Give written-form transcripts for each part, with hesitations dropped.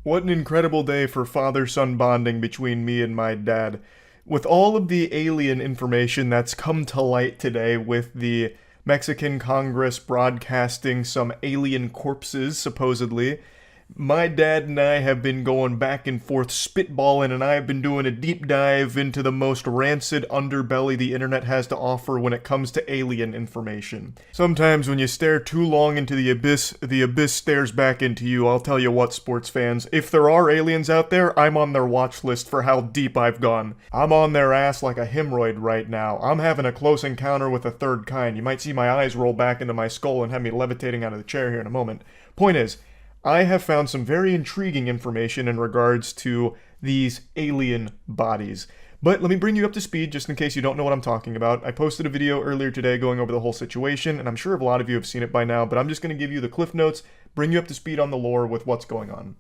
What an incredible day for father-son bonding between me and my dad. With all of the alien information that's come to light today, with the Mexican Congress broadcasting some alien corpses, supposedly, my dad and I have been going back and forth spitballing, and I have been doing a deep dive into the most rancid underbelly the internet has to offer when it comes to alien information. Sometimes when you stare too long into the abyss stares back into you. I'll tell you what, sports fans, if there are aliens out there, I'm on their watch list for how deep I've gone. I'm on their ass like a hemorrhoid right now. I'm having a close encounter with a third kind. You might see my eyes roll back into my skull and have me levitating out of the chair here in a moment. Point is, I have found some very intriguing information in regards to these alien bodies. But let me bring you up to speed just in case you don't know what I'm talking about. I posted a video earlier today going over the whole situation, and I'm sure a lot of you have seen it by now, but I'm just going to give you the cliff notes, bring you up to speed on the lore with what's going on.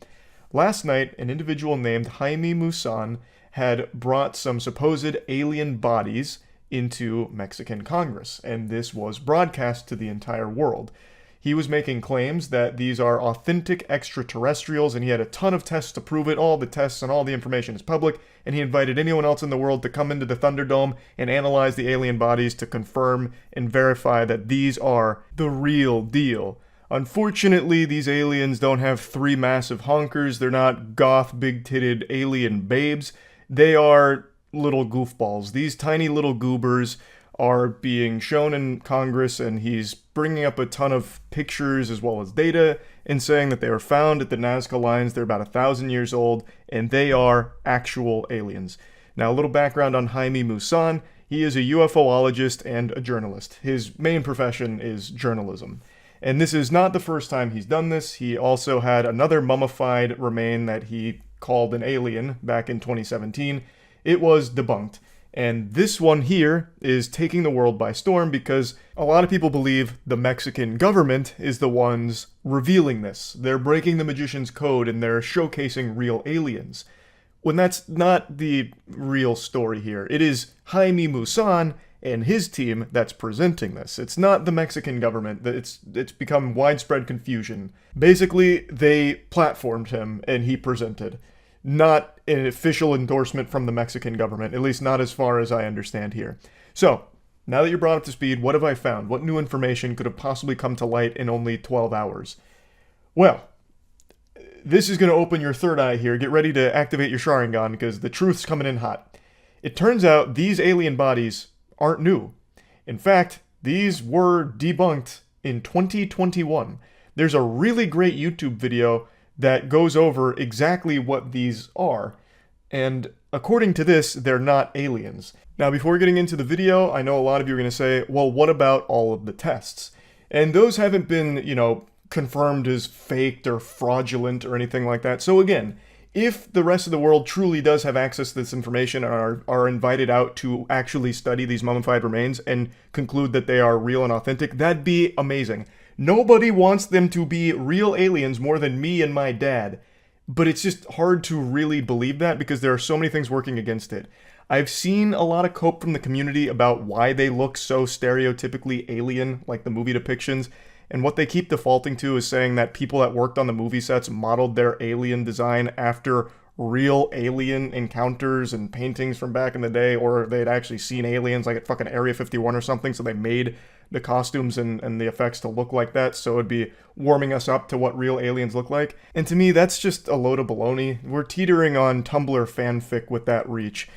Last night, an individual named Jaime Maussan had brought some supposed alien bodies into Mexican Congress, and this was broadcast to the entire world. He was making claims that these are authentic extraterrestrials, and he had a ton of tests to prove it. All the tests and all the information is public, and he invited anyone else in the world to come into the Thunderdome and analyze the alien bodies to confirm and verify that these are the real deal. Unfortunately, these aliens don't have three massive honkers. They're not goth, big-titted alien babes. They are little goofballs. These tiny little goobers are being shown in Congress, and he's bringing up a ton of pictures as well as data and saying that they were found at the Nazca Lines. They're about 1,000 years old, and they are actual aliens. Now, a little background on Jaime Maussan. He is a UFOologist and a journalist. His main profession is journalism. And this is not the first time he's done this. He also had another mummified remain that he called an alien back in 2017. It was debunked. And this one here is taking the world by storm because a lot of people believe the Mexican government is the ones revealing this. They're breaking the magician's code and they're showcasing real aliens. When that's not the real story here. It is Jaime Maussan and his team that's presenting this. It's not the Mexican government. It's become widespread confusion. Basically, they platformed him and he presented. Not an official endorsement from the Mexican government, at least not as far as I understand here. So, now that you're brought up to speed, what have I found? What new information could have possibly come to light in only 12 hours? Well, this is going to open your third eye here. Get ready to activate your Sharingan because the truth's coming in hot. It turns out these alien bodies aren't new. In fact, these were debunked in 2021. There's a really great YouTube video that goes over exactly what these are. And according to this, they're not aliens. Now, before getting into the video, I know a lot of you are going to say, well, what about all of the tests? And those haven't been, confirmed as faked or fraudulent or anything like that. So again, if the rest of the world truly does have access to this information and are invited out to actually study these mummified remains and conclude that they are real and authentic, that'd be amazing. Nobody wants them to be real aliens more than me and my dad. But it's just hard to really believe that because there are so many things working against it. I've seen a lot of cope from the community about why they look so stereotypically alien, like the movie depictions. And what they keep defaulting to is saying that people that worked on the movie sets modeled their alien design after real alien encounters and paintings from back in the day, or they'd actually seen aliens like at fucking Area 51 or something, so they made the costumes and the effects to look like that, so it'd be warming us up to what real aliens look like. And to me, that's just a load of baloney. We're teetering on Tumblr fanfic with that reach.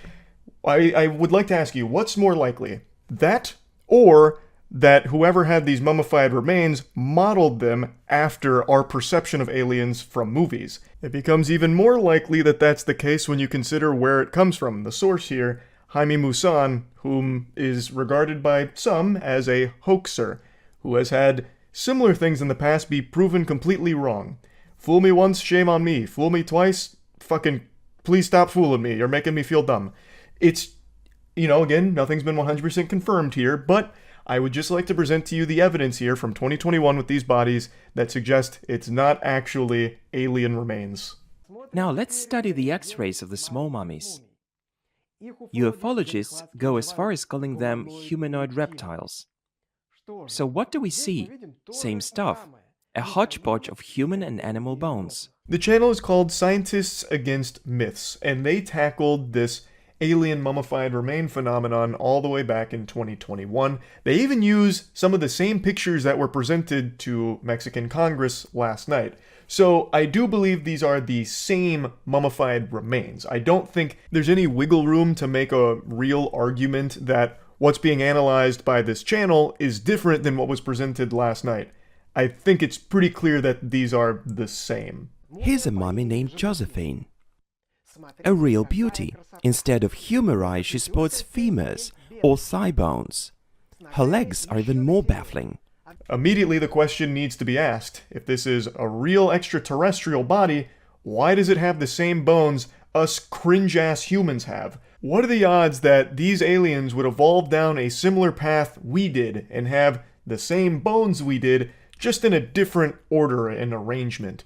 I would like to ask you, what's more likely? That, or that whoever had these mummified remains modeled them after our perception of aliens from movies? It becomes even more likely that that's the case when you consider where it comes from. The source here, Jaime Maussan, whom is regarded by some as a hoaxer, who has had similar things in the past be proven completely wrong. Fool me once, shame on me. Fool me twice, fucking please stop fooling me. You're making me feel dumb. It's, again, nothing's been 100% confirmed here, but I would just like to present to you the evidence here from 2021 with these bodies that suggest it's not actually alien remains. Now let's study the X-rays of the small mummies. Ufologists go as far as calling them humanoid reptiles. So what do we see? Same stuff. A hodgepodge of human and animal bones. The channel is called Scientists Against Myths, and they tackled this alien mummified remain phenomenon all the way back in 2021. They even use some of the same pictures that were presented to Mexican Congress last night. So I do believe these are the same mummified remains. I don't think there's any wiggle room to make a real argument that what's being analyzed by this channel is different than what was presented last night. I think it's pretty clear that these are the same. Here's a mummy named Josephine. A real beauty. Instead of humer eyes, she sports femurs, or thigh bones. Her legs are even more baffling. Immediately the question needs to be asked, if this is a real extraterrestrial body, why does it have the same bones us cringe-ass humans have? What are the odds that these aliens would evolve down a similar path we did and have the same bones we did, just in a different order and arrangement?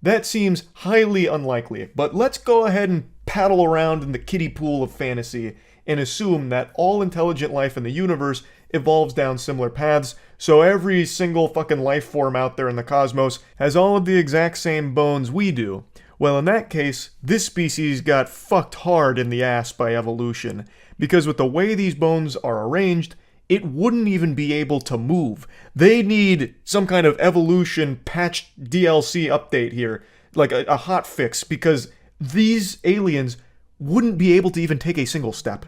That seems highly unlikely, but let's go ahead and paddle around in the kiddie pool of fantasy and assume that all intelligent life in the universe evolves down similar paths, so every single fucking life form out there in the cosmos has all of the exact same bones we do. Well, in that case, this species got fucked hard in the ass by evolution, because with the way these bones are arranged, it wouldn't even be able to move. They need some kind of evolution patched DLC update here, like a hot fix, because these aliens wouldn't be able to even take a single step.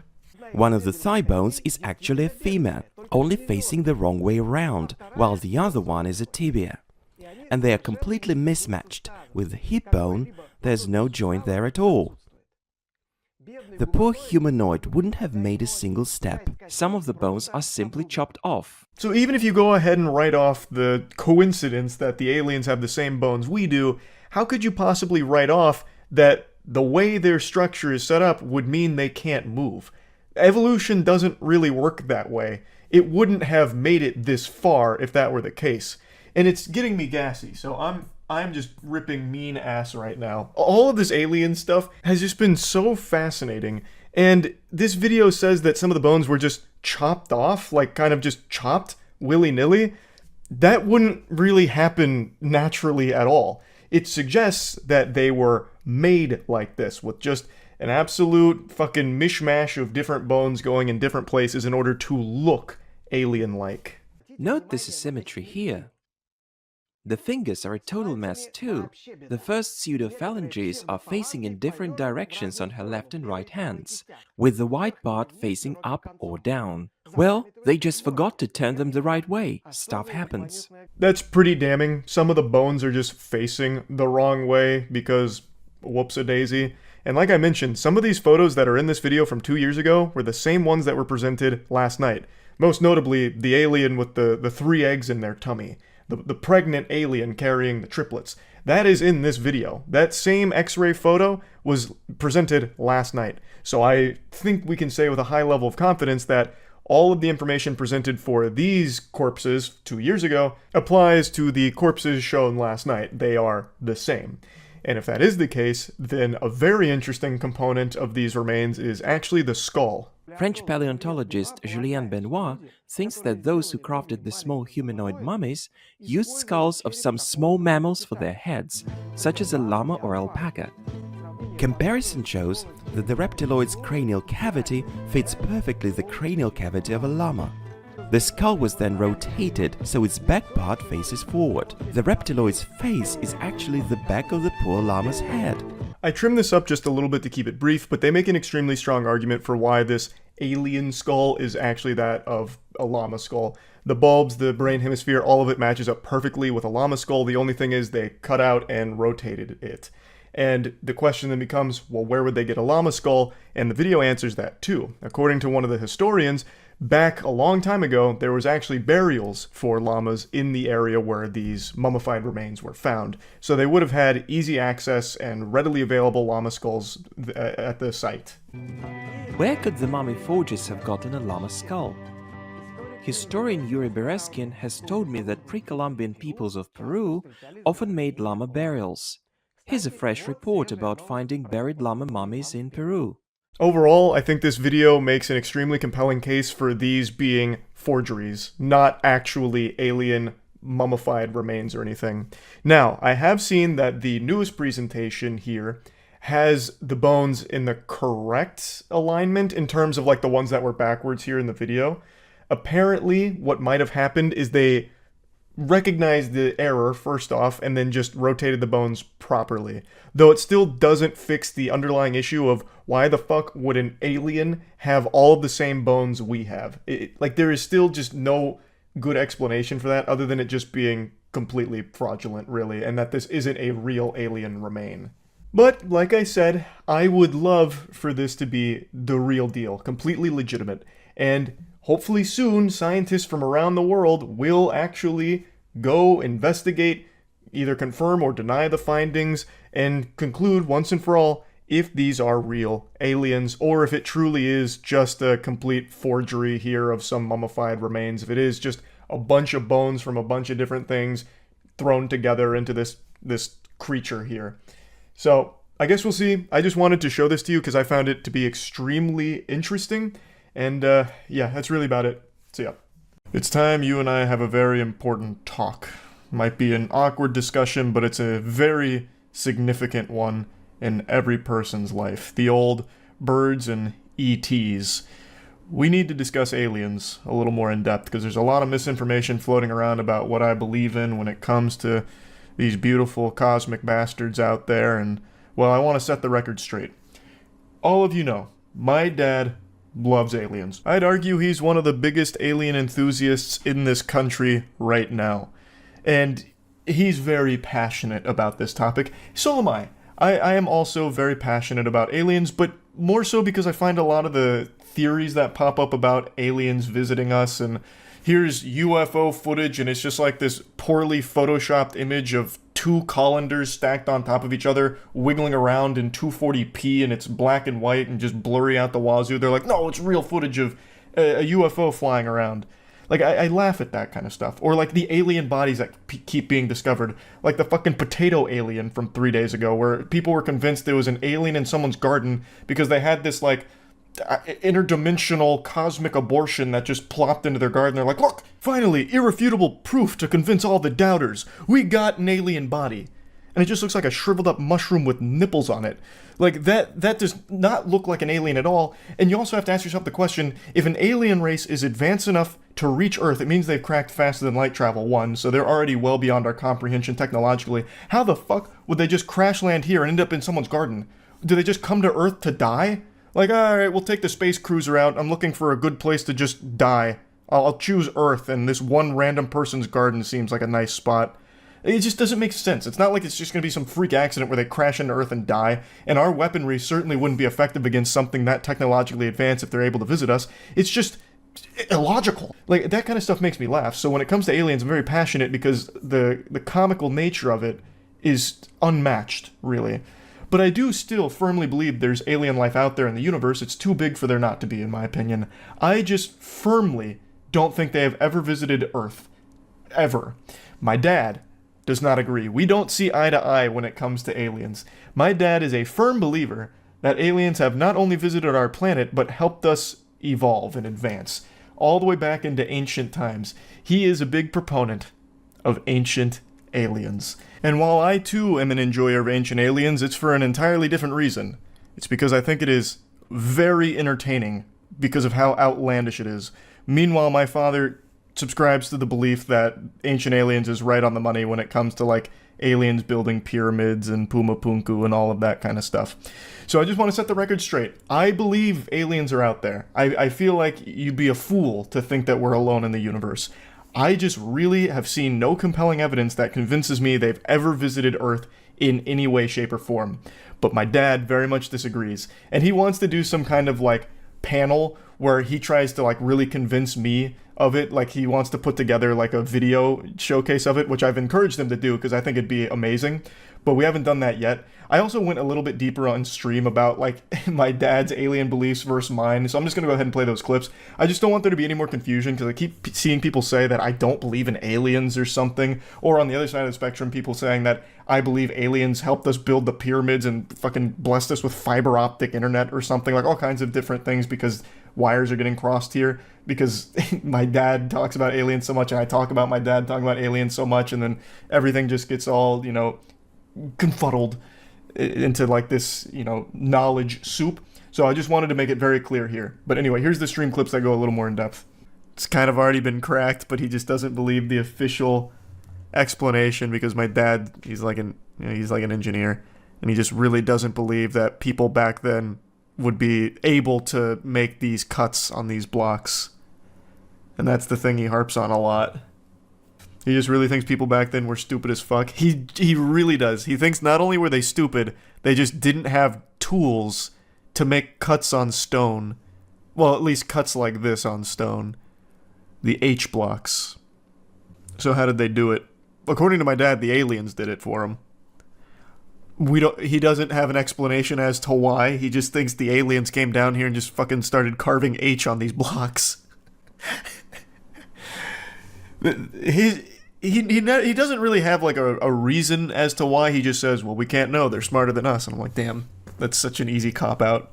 One of the thigh bones is actually a femur, only facing the wrong way around, while the other one is a tibia. And they are completely mismatched. With the hip bone, there's no joint there at all. The poor humanoid wouldn't have made a single step. Some of the bones are simply chopped off. So even if you go ahead and write off the coincidence that the aliens have the same bones we do, how could you possibly write off that the way their structure is set up would mean they can't move? Evolution doesn't really work that way. It wouldn't have made it this far if that were the case. And it's getting me gassy, so I'm just ripping mean ass right now. All of this alien stuff has just been so fascinating, and this video says that some of the bones were just chopped off, like kind of just chopped willy-nilly. That wouldn't really happen naturally at all. It suggests that they were made like this, with just an absolute fucking mishmash of different bones going in different places in order to look alien-like. Note this asymmetry here. The fingers are a total mess too. The first pseudophalanges are facing in different directions on her left and right hands, with the white part facing up or down. Well, they just forgot to turn them the right way. Stuff happens. That's pretty damning. Some of the bones are just facing the wrong way because whoops-a-daisy. And like I mentioned, some of these photos that are in this video from 2 years ago were the same ones that were presented last night. Most notably, the alien with the 3 eggs in their tummy. The pregnant alien carrying the triplets. That is in this video. That same X-ray photo was presented last night. So I think we can say with a high level of confidence that all of the information presented for these corpses 2 years ago applies to the corpses shown last night. They are the same. And if that is the case, then a very interesting component of these remains is actually the skull. French paleontologist Julien Benoit thinks that those who crafted the small humanoid mummies used skulls of some small mammals for their heads, such as a llama or alpaca. Comparison shows that the reptiloid's cranial cavity fits perfectly the cranial cavity of a llama. The skull was then rotated so its back part faces forward. The reptiloid's face is actually the back of the poor llama's head. I trimmed this up just a little bit to keep it brief, but they make an extremely strong argument for why this alien skull is actually that of a llama skull. The bulbs, the brain hemisphere, all of it matches up perfectly with a llama skull. The only thing is they cut out and rotated it. And the question then becomes, well, where would they get a llama skull? And the video answers that too. According to one of the historians, back a long time ago, there was actually burials for llamas in the area where these mummified remains were found. So they would have had easy access and readily available llama skulls at the site. Where could the mummy forgers have gotten a llama skull? Historian Yuri Bereskin has told me that pre-Columbian peoples of Peru often made llama burials. Here's a fresh report about finding buried llama mummies in Peru. Overall, I think this video makes an extremely compelling case for these being forgeries, not actually alien mummified remains or anything. Now, I have seen that the newest presentation here has the bones in the correct alignment in terms of like the ones that were backwards here in the video. Apparently, what might have happened is they recognized the error first off and then just rotated the bones properly. Though it still doesn't fix the underlying issue of why the fuck would an alien have all of the same bones we have. Like there is still just no good explanation for that other than it just being completely fraudulent, really, and that this isn't a real alien remain. But, like I said, I would love for this to be the real deal, completely legitimate, and hopefully soon scientists from around the world will actually go investigate, either confirm or deny the findings, and conclude once and for all if these are real aliens, or if it truly is just a complete forgery here of some mummified remains, if it is just a bunch of bones from a bunch of different things thrown together into this creature here. So, I guess we'll see. I just wanted to show this to you because I found it to be extremely interesting, and yeah, that's really about it. So yeah. It's time you and I have a very important talk. Might be an awkward discussion, but it's a very significant one in every person's life. The old birds and ETs. We need to discuss aliens a little more in depth because there's a lot of misinformation floating around about what I believe in when it comes to these beautiful cosmic bastards out there, and, well, I want to set the record straight. All of you know, my dad loves aliens. I'd argue he's one of the biggest alien enthusiasts in this country right now. And he's very passionate about this topic. So am I. I am also very passionate about aliens, but more so because I find a lot of the theories that pop up about aliens visiting us, and here's UFO footage, and it's just like this poorly photoshopped image of two colanders stacked on top of each other, wiggling around in 240p, and it's black and white and just blurry out the wazoo. They're like, no, it's real footage of a UFO flying around. Like, I laugh at that kind of stuff. Or, like, the alien bodies that keep being discovered. Like the fucking potato alien from 3 days ago, where people were convinced there was an alien in someone's garden because they had this, like, interdimensional cosmic abortion that just plopped into their garden. They're like, look, finally, irrefutable proof to convince all the doubters. We got an alien body. And it just looks like a shriveled up mushroom with nipples on it. Like, that does not look like an alien at all. And you also have to ask yourself the question, if an alien race is advanced enough to reach Earth, it means they've cracked faster than light travel, one, so they're already well beyond our comprehension technologically. How the fuck would they just crash land here and end up in someone's garden? Do they just come to Earth to die? Like, alright, we'll take the space cruiser out. I'm looking for a good place to just die. I'll choose Earth, and this one random person's garden seems like a nice spot. It just doesn't make sense. It's not like it's just going to be some freak accident where they crash into Earth and die, and our weaponry certainly wouldn't be effective against something that technologically advanced if they're able to visit us. It's just illogical. Like, that kind of stuff makes me laugh. So when it comes to aliens, I'm very passionate because the comical nature of it is unmatched, really. But I do still firmly believe there's alien life out there in the universe. It's too big for there not to be, in my opinion. I just firmly don't think they have ever visited Earth. Ever. My dad does not agree. We don't see eye to eye when it comes to aliens. My dad is a firm believer that aliens have not only visited our planet, but helped us evolve and advance, all the way back into ancient times. He is a big proponent of ancient aliens. And while I too am an enjoyer of ancient aliens, it's for an entirely different reason. It's because I think it is very entertaining because of how outlandish it is. Meanwhile, my father subscribes to the belief that Ancient Aliens is right on the money when it comes to, like, aliens building pyramids and Pumapunku and all of that kind of stuff. So I just want to set the record straight. I believe aliens are out there. I feel like you'd be a fool to think that we're alone in the universe. I just really have seen no compelling evidence that convinces me they've ever visited Earth in any way, shape, or form. But my dad very much disagrees. And he wants to do some kind of, like, panel where he tries to, like, really convince me of it. Like, he wants to put together, like, a video showcase of it, which I've encouraged him to do because I think it'd be amazing. But we haven't done that yet. I also went a little bit deeper on stream about, like, my dad's alien beliefs versus mine, so I'm just going to go ahead and play those clips. I just don't want there to be any more confusion, because I keep seeing people say that I don't believe in aliens or something, or on the other side of the spectrum, people saying that I believe aliens helped us build the pyramids and fucking blessed us with fiber optic internet or something, like all kinds of different things, because wires are getting crossed here because my dad talks about aliens so much and I talk about my dad talking about aliens so much, and then everything just gets all, confuddled into like this, knowledge soup. So I just wanted to make it very clear here. But anyway, here's the stream clips that go a little more in depth. It's kind of already been cracked, but he just doesn't believe the official explanation because my dad, he's like an engineer, and he just really doesn't believe that people back then would be able to make these cuts on these blocks. And that's the thing he harps on a lot. He just really thinks people back then were stupid as fuck. He really does. He thinks not only were they stupid, they just didn't have tools to make cuts on stone. Well, at least cuts like this on stone. The H blocks. So how did they do it? According to my dad, the aliens did it for him. He doesn't have an explanation as to why. He just thinks the aliens came down here and just fucking started carving H on these blocks. He doesn't really have like a reason as to why. He just says, well, we can't know, they're smarter than us. And I'm like, damn, that's such an easy cop-out.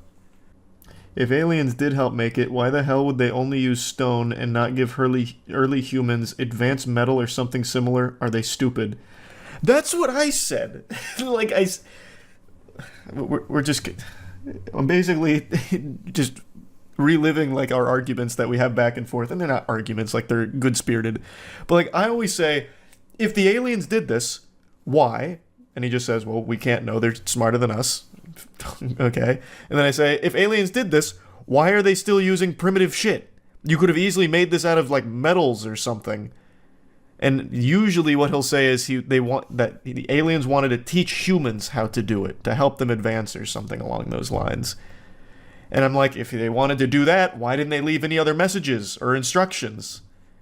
If aliens did help make it, why the hell would they only use stone and not give early humans advanced metal or something similar? Are they stupid? That's what I said. I'm basically just reliving like our arguments that we have back and forth, and they're not arguments, like they're good-spirited. But like I always say, if the aliens did this, why? And he just says, well, we can't know, they're smarter than us. Okay. And then I say, if aliens did this, why are they still using primitive shit? You could have easily made this out of like metals or something. And usually what he'll say is the aliens wanted to teach humans how to do it, to help them advance or something along those lines. And I'm like, if they wanted to do that, why didn't they leave any other messages or instructions?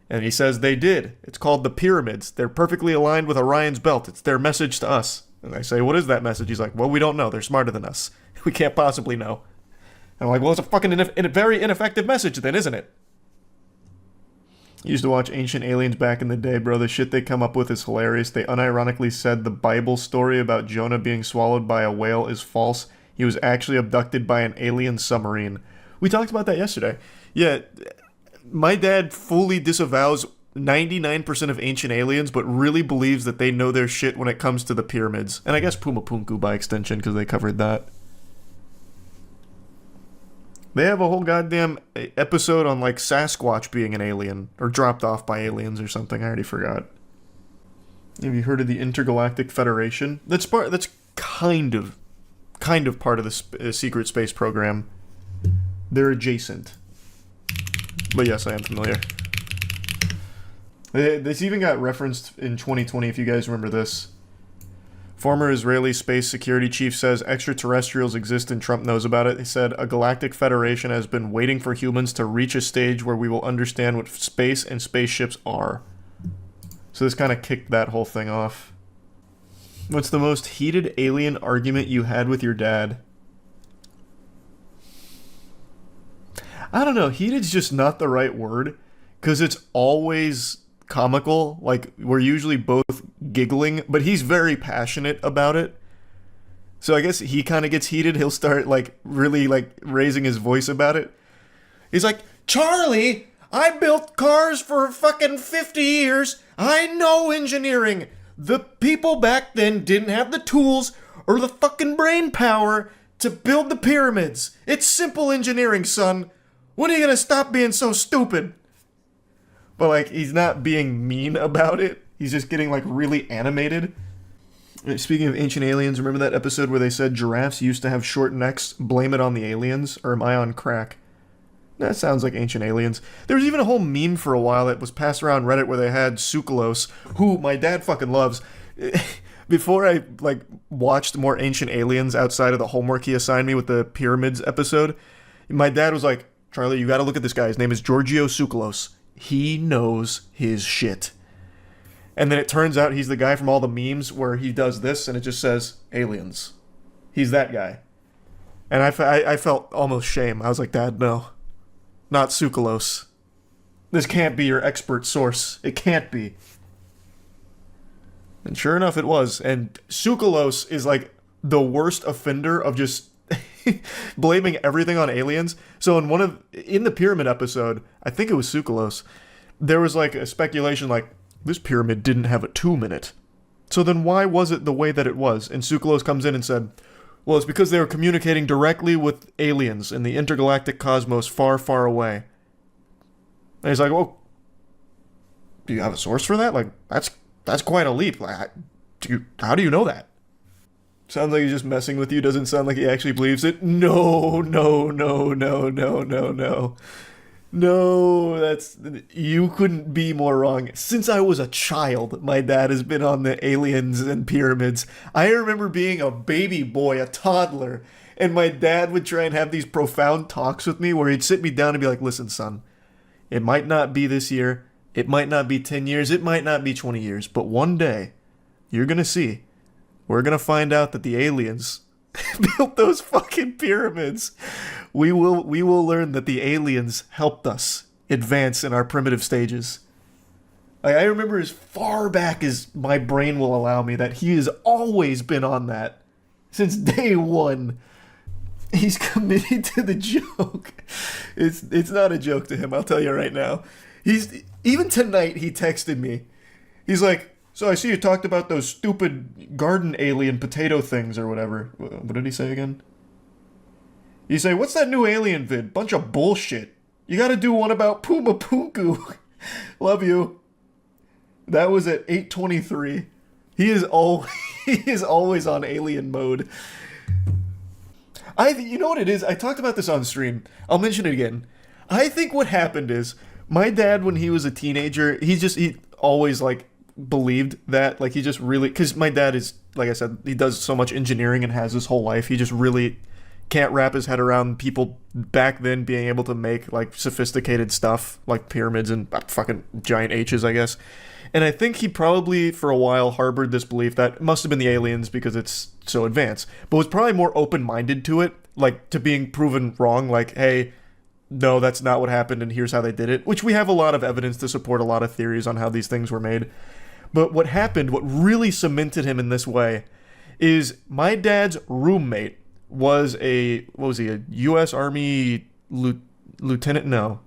And he says they did. It's called the pyramids. They're perfectly aligned with Orion's belt. It's their message to us. And I say, what is that message? He's like, well, we don't know. They're smarter than us. We can't possibly know. And I'm like, well, it's a fucking very ineffective message then, isn't it? I used to watch Ancient Aliens back in the day, bro. The shit they come up with is hilarious. They unironically said the Bible story about Jonah being swallowed by a whale is false. He was actually abducted by an alien submarine. We talked about that yesterday. Yeah, my dad fully disavows 99% of Ancient Aliens, but really believes that they know their shit when it comes to the pyramids. And I guess Pumapunku by extension, because they covered that. They have a whole goddamn episode on, like, Sasquatch being an alien, or dropped off by aliens or something. I already forgot. Have you heard of the Intergalactic Federation? That's kind of part of the secret space program. They're adjacent. But yes, I am familiar. This even got referenced in 2020, if you guys remember this. Former Israeli space security chief says extraterrestrials exist and Trump knows about it. He said, a galactic federation has been waiting for humans to reach a stage where we will understand what space and spaceships are. So this kind of kicked that whole thing off. What's the most heated alien argument you had with your dad? I don't know. Heated's just not the right word, because it's always comical. Like, we're usually both giggling, but he's very passionate about it. So I guess he kind of gets heated. He'll start, like, really, like, raising his voice about it. He's like, Charlie, I built cars for fucking 50 years. I know engineering. The people back then didn't have the tools or the fucking brain power to build the pyramids. It's simple engineering, son. When are you gonna stop being so stupid? But, like, he's not being mean about it. He's just getting, like, really animated. Speaking of Ancient Aliens, remember that episode where they said giraffes used to have short necks? Blame it on the aliens? Or am I on crack? That sounds like Ancient Aliens. There was even a whole meme for a while that was passed around Reddit where they had Sukalos, who my dad fucking loves. Before I, like, watched more Ancient Aliens outside of the homework he assigned me with the Pyramids episode, my dad was like, Charlie, you gotta look at this guy. His name is Giorgio Sukalos. He knows his shit. And then it turns out he's the guy from all the memes where he does this and it just says, aliens. He's that guy. And I felt almost shame. I was like, Dad, no. Not Sukalos. This can't be your expert source. It can't be. And sure enough, it was. And Sukalos is like the worst offender of just blaming everything on aliens. So in the pyramid episode, I think it was Sukalos, there was like a speculation like this pyramid didn't have a tomb in it. So then why was it the way that it was? And Sukalos comes in and said, well, it's because they were communicating directly with aliens in the intergalactic cosmos far, far away. And he's like, well, do you have a source for that? Like, that's quite a leap. Like, how do you know that? Sounds like he's just messing with you. Doesn't sound like he actually believes it. No. No, you couldn't be more wrong. Since I was a child, my dad has been on the aliens and pyramids. I remember being a baby boy, a toddler, and my dad would try and have these profound talks with me where he'd sit me down and be like, listen, son, it might not be this year, it might not be 10 years, it might not be 20 years, but one day, you're gonna see, we're gonna find out that the aliens built those fucking pyramids. We will learn that the aliens helped us advance in our primitive stages. Like, I remember as far back as my brain will allow me that he has always been on that. Since day one. He's committed to the joke. It's not a joke to him, I'll tell you right now. Even tonight he texted me. He's like, so I see you talked about those stupid garden alien potato things or whatever. What did he say again? You say, what's that new alien vid? Bunch of bullshit. You gotta do one about Puma Punku. Love you. That was at 8:23. He is always on alien mode. You know what it is? I talked about this on stream. I'll mention it again. I think what happened is my dad, when he was a teenager, he always like believed that, like, he just really, because my dad is, like I said, he does so much engineering and has his whole life. He just really can't wrap his head around people back then being able to make like sophisticated stuff like pyramids and fucking giant H's, I guess. And I think he probably for a while harbored this belief that it must have been the aliens because it's so advanced, but was probably more open-minded to it, like to being proven wrong, like, hey, no, that's not what happened and here's how they did it, which we have a lot of evidence to support a lot of theories on how these things were made. But what happened, what really cemented him in this way, is my dad's roommate was a U.S. Army lieutenant? No.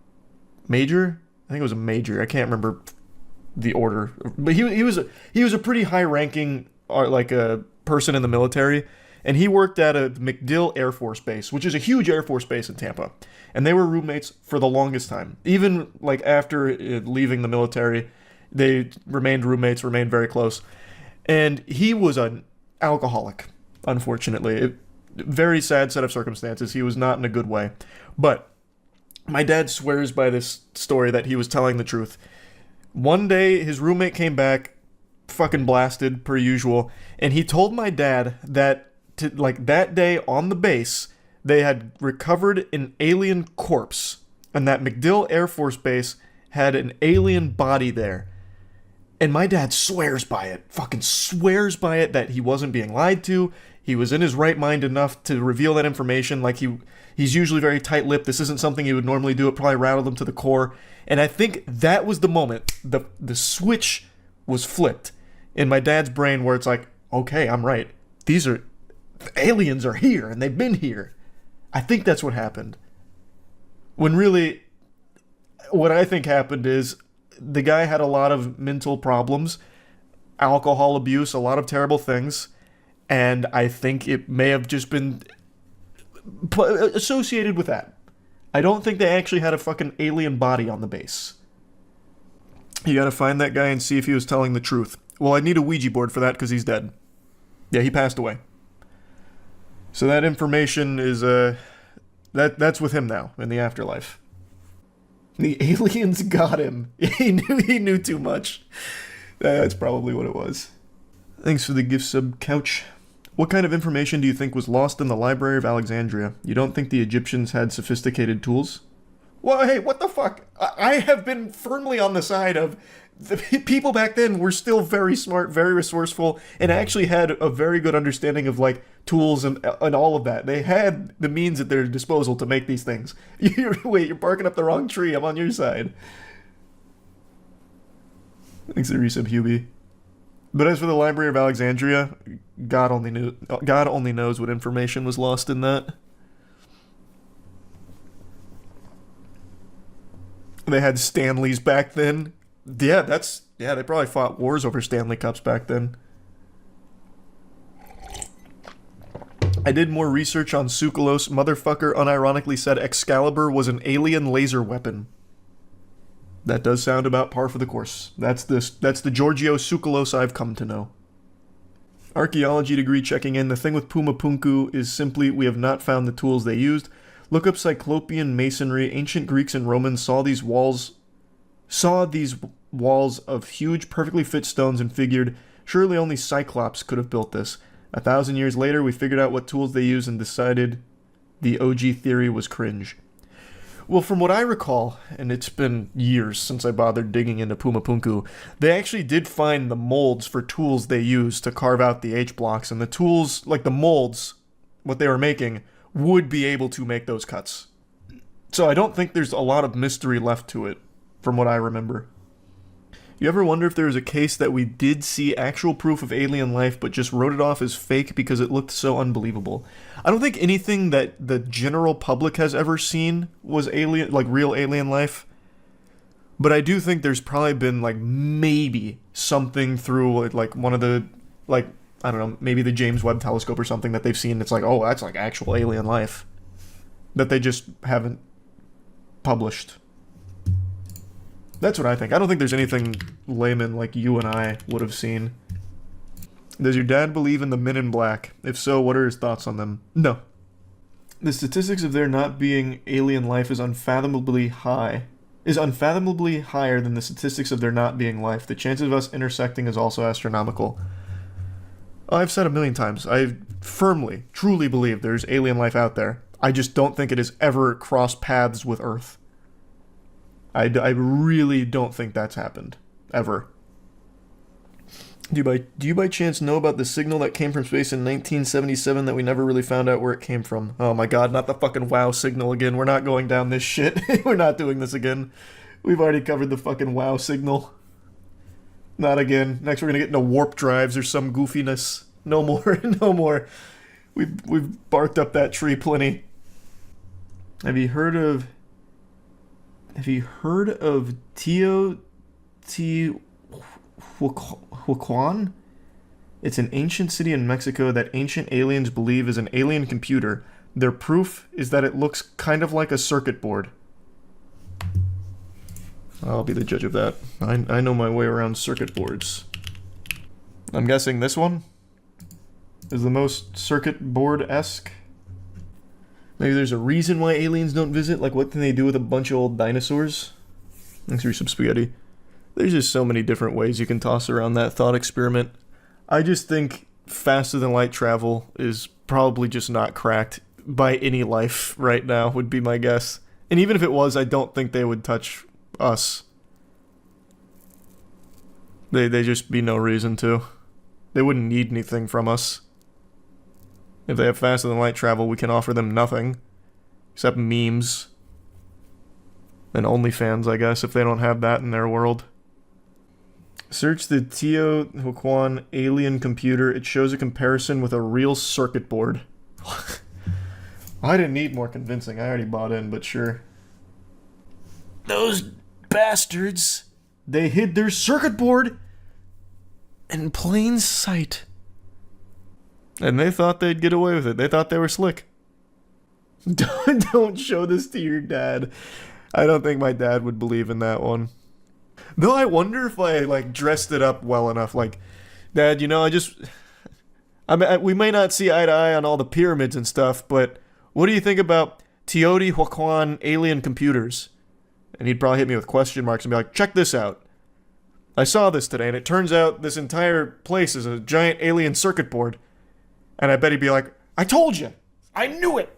Major? I think it was a major. I can't remember the order. But he was a pretty high-ranking a person in the military, and he worked at a MacDill Air Force Base, which is a huge Air Force base in Tampa. And they were roommates for the longest time. Even like after leaving the military, they remained roommates, remained very close. And he was an alcoholic, unfortunately. Very sad set of circumstances. He was not in a good way. But my dad swears by this story that he was telling the truth. One day, his roommate came back, fucking blasted, per usual, and he told my dad that, that day on the base, they had recovered an alien corpse, and that MacDill Air Force Base had an alien body there. And my dad swears by it, fucking swears by it, that he wasn't being lied to. He was in his right mind enough to reveal that information. Like, he's usually very tight-lipped. This isn't something he would normally do. It probably rattled him to the core. And I think that was the moment the switch was flipped in my dad's brain where it's like, okay, I'm right. The aliens are here, and they've been here. I think that's what happened. When really, what I think happened is the guy had a lot of mental problems, alcohol abuse, a lot of terrible things, and I think it may have just been associated with that. I don't think they actually had a fucking alien body on the base. You gotta find that guy and see if he was telling the truth. Well, I need a Ouija board for that because he's dead. Yeah, he passed away. So that information is, that's with him now, in the afterlife. The aliens got him. He knew too much. That's probably what it was. Thanks for the gift sub, Couch. What kind of information do you think was lost in the Library of Alexandria? You don't think the Egyptians had sophisticated tools? Well, hey, what the fuck? I have been firmly on the side of the people back then were still very smart, very resourceful, and actually had a very good understanding of, like, tools and all of that. They had the means at their disposal to make these things. Wait, you're barking up the wrong tree. I'm on your side. Thanks for the resub, Hubie. But as for the Library of Alexandria, God only knows what information was lost in that. They had Stanleys back then. Yeah, they probably fought wars over Stanley Cups back then. I did more research on Tsoukalos. Motherfucker unironically said Excalibur was an alien laser weapon. That does sound about par for the course. That's the Giorgio Tsoukalos I've come to know. Archaeology degree checking in. The thing with Pumapunku is simply we have not found the tools they used. Look up Cyclopean masonry. Ancient Greeks and Romans saw these walls of huge, perfectly fit stones and figured, surely only Cyclops could have built this. 1,000 years later, we figured out what tools they used and decided the OG theory was cringe. Well, from what I recall, and it's been years since I bothered digging into Pumapunku, they actually did find the molds for tools they used to carve out the H-blocks, and the tools, like the molds, what they were making, would be able to make those cuts. So I don't think there's a lot of mystery left to it, from what I remember. You ever wonder if there was a case that we did see actual proof of alien life but just wrote it off as fake because it looked so unbelievable? I don't think anything that the general public has ever seen was alien, like real alien life. But I do think there's probably been like maybe something through like one of the, like, I don't know, maybe the James Webb Telescope or something that they've seen. It's like, oh, that's like actual alien life that they just haven't published. That's what I think. I don't think there's anything layman like you and I would have seen. Does your dad believe in the Men in Black? If so, what are his thoughts on them? No. The statistics of there not being alien life is unfathomably higher than the statistics of there not being life. The chances of us intersecting is also astronomical. I've said a million times, I firmly, truly believe there's alien life out there. I just don't think it has ever crossed paths with Earth. I really don't think that's happened. Ever. Do you by chance know about the signal that came from space in 1977 that we never really found out where it came from? Oh my god, not the fucking WoW signal again. We're not going down this shit. We're not doing this again. We've already covered the fucking WoW signal. Not again. Next we're gonna get into warp drives or some goofiness. No more. No more. We've barked up that tree plenty. Have you heard of Teotihuacan? It's an ancient city in Mexico that ancient aliens believe is an alien computer. Their proof is that it looks kind of like a circuit board. I'll be the judge of that. I know my way around circuit boards. I'm guessing this one is the most circuit board-esque. Maybe there's a reason why aliens don't visit, like what can they do with a bunch of old dinosaurs? Thanks for some spaghetti. There's just so many different ways you can toss around that thought experiment. I just think faster than light travel is probably just not cracked by any life right now, would be my guess. And even if it was, I don't think they would touch us. They just be no reason to. They wouldn't need anything from us. If they have faster than light travel, we can offer them nothing. Except memes. And OnlyFans, I guess, if they don't have that in their world. Search the Teotihuacan alien computer. It shows a comparison with a real circuit board. I didn't need more convincing. I already bought in, but sure. Those bastards. They hid their circuit board in plain sight. And they thought they'd get away with it. They thought they were slick. Don't show this to your dad. I don't think my dad would believe in that one. Though I wonder if I, like, dressed it up well enough. Like, Dad, you know, we may not see eye to eye on all the pyramids and stuff, but what do you think about Teotihuacan alien computers? And he'd probably hit me with question marks and be like, check this out. I saw this today, and it turns out this entire place is a giant alien circuit board. And I bet he'd be like, I told you! I knew it!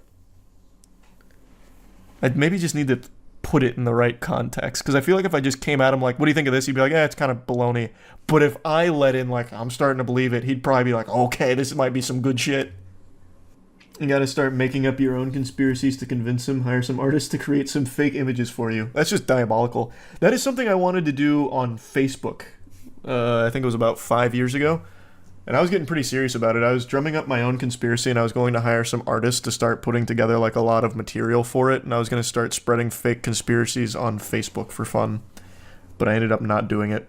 I'd maybe just need to put it in the right context. Because I feel like if I just came at him like, what do you think of this? He'd be like, it's kind of baloney. But if I let in like, I'm starting to believe it, he'd probably be like, okay, this might be some good shit. You gotta start making up your own conspiracies to convince him. Hire some artists to create some fake images for you. That's just diabolical. That is something I wanted to do on Facebook. I think it was about 5 years ago. And I was getting pretty serious about it. I was drumming up my own conspiracy, and I was going to hire some artists to start putting together like a lot of material for it, and I was going to start spreading fake conspiracies on Facebook for fun. But I ended up not doing it.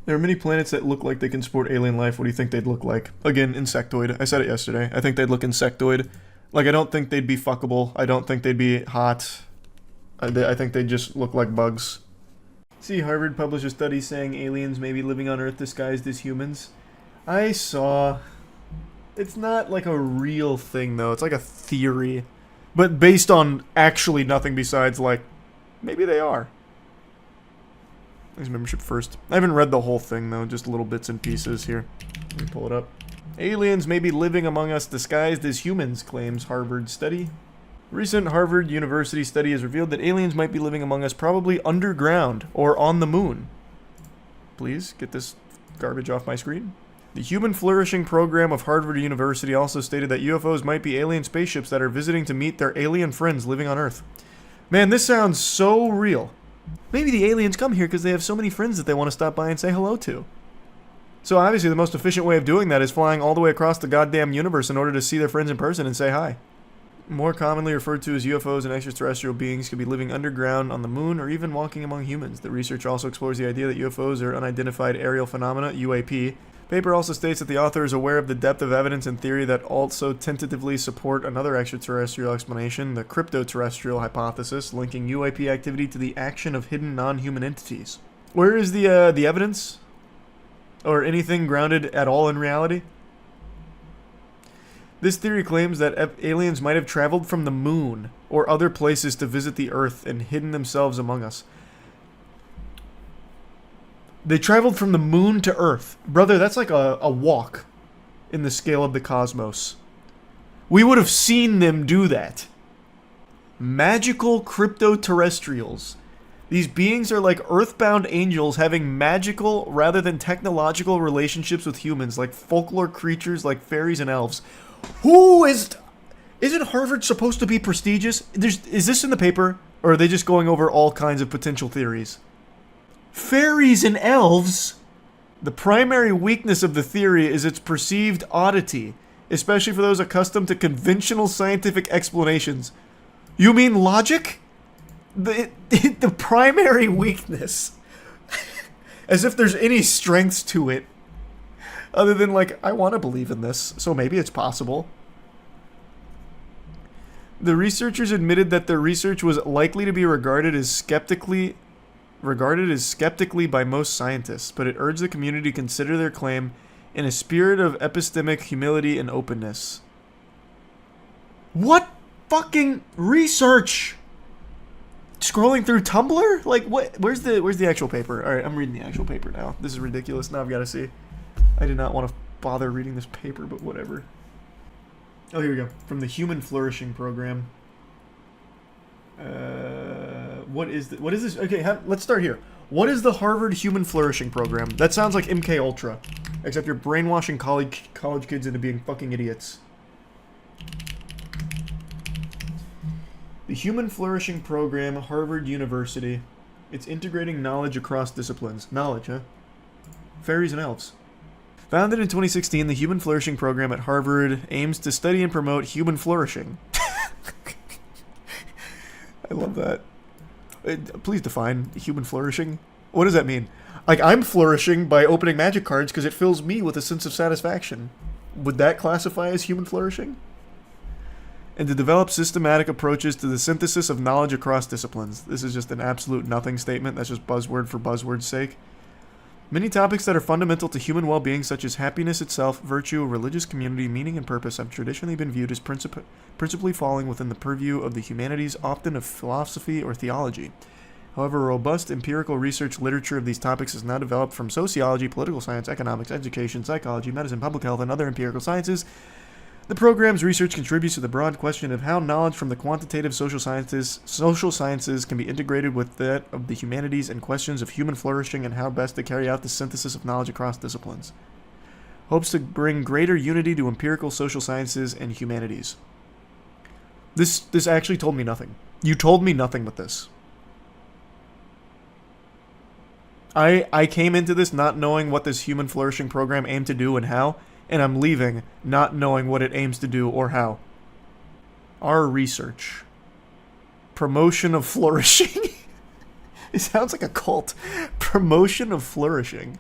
There are many planets that look like they can support alien life. What do you think they'd look like? Again, insectoid. I said it yesterday. I think they'd look insectoid. Like, I don't think they'd be fuckable. I don't think they'd be hot. I think they'd just look like bugs. See, Harvard published a study saying aliens may be living on Earth disguised as humans. I saw... It's not like a real thing, though. It's like a theory. But based on actually nothing besides, like, maybe they are. There's membership first. I haven't read the whole thing, though. Just little bits and pieces here. Let me pull it up. Aliens may be living among us disguised as humans, claims Harvard study. Recent Harvard University study has revealed that aliens might be living among us probably underground or on the moon. Please get this garbage off my screen. The Human Flourishing Program of Harvard University also stated that UFOs might be alien spaceships that are visiting to meet their alien friends living on Earth. Man, this sounds so real. Maybe the aliens come here because they have so many friends that they want to stop by and say hello to. So obviously the most efficient way of doing that is flying all the way across the goddamn universe in order to see their friends in person and say hi. More commonly referred to as UFOs and extraterrestrial beings could be living underground on the moon or even walking among humans. The research also explores the idea that UFOs are unidentified aerial phenomena, UAP. Paper also states that the author is aware of the depth of evidence and theory that also tentatively support another extraterrestrial explanation, the cryptoterrestrial hypothesis, linking UAP activity to the action of hidden non-human entities. Where is the evidence? Or anything grounded at all in reality? This theory claims that aliens might have traveled from the moon or other places to visit the Earth and hidden themselves among us. They traveled from the moon to Earth. Brother, that's like a walk in the scale of the cosmos. We would have seen them do that. Magical cryptoterrestrials. These beings are like earthbound angels having magical rather than technological relationships with humans, like folklore creatures like fairies and elves. Isn't Harvard supposed to be prestigious? Is this in the paper? Or are they just going over all kinds of potential theories? Fairies and elves? The primary weakness of the theory is its perceived oddity, especially for those accustomed to conventional scientific explanations. You mean logic? The primary weakness. As if there's any strength to it. Other than, like, I want to believe in this, so maybe it's possible. The researchers admitted that their research was likely to be regarded as skeptically by most scientists, but it urged the community to consider their claim in a spirit of epistemic humility and openness. What fucking research? Scrolling through Tumblr? Like, what? Where's the actual paper? Alright, I'm reading the actual paper now. This is ridiculous. Now I've got to see. I did not want to bother reading this paper, but whatever. Oh, here we go. From the Human Flourishing Program. What is this? Okay, let's start here. What is the Harvard Human Flourishing Program? That sounds like MK Ultra, except you're brainwashing college kids into being fucking idiots. The Human Flourishing Program, Harvard University. It's integrating knowledge across disciplines. Knowledge, huh? Fairies and elves. Founded in 2016, the Human Flourishing Program at Harvard aims to study and promote human flourishing. I love that. Please define human flourishing. What does that mean? Like, I'm flourishing by opening magic cards because it fills me with a sense of satisfaction. Would that classify as human flourishing? And to develop systematic approaches to the synthesis of knowledge across disciplines. This is just an absolute nothing statement. That's just buzzword for buzzword's sake. Many topics that are fundamental to human well-being, such as happiness itself, virtue, religious community, meaning, and purpose, have traditionally been viewed as principally falling within the purview of the humanities, often of philosophy or theology. However, robust empirical research literature of these topics is now developed from sociology, political science, economics, education, psychology, medicine, public health, and other empirical sciences. The program's research contributes to the broad question of how knowledge from the quantitative social sciences can be integrated with that of the humanities and questions of human flourishing and how best to carry out the synthesis of knowledge across disciplines. Hopes to bring greater unity to empirical social sciences and humanities. This actually told me nothing. You told me nothing with this. I came into this not knowing what this human flourishing program aimed to do and how, and I'm leaving not knowing what it aims to do or how. Our research. Promotion of flourishing. It sounds like a cult. Promotion of flourishing.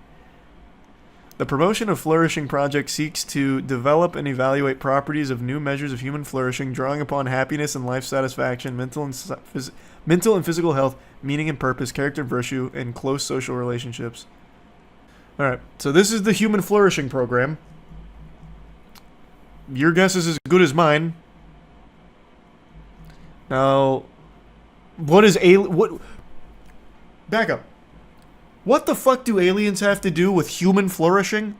The Promotion of Flourishing project seeks to develop and evaluate properties of new measures of human flourishing, drawing upon happiness and life satisfaction, mental and physical health, meaning and purpose, character and virtue, and close social relationships. Alright, so this is the human flourishing program. Your guess is as good as mine. Now, what is back up. What the fuck do aliens have to do with human flourishing?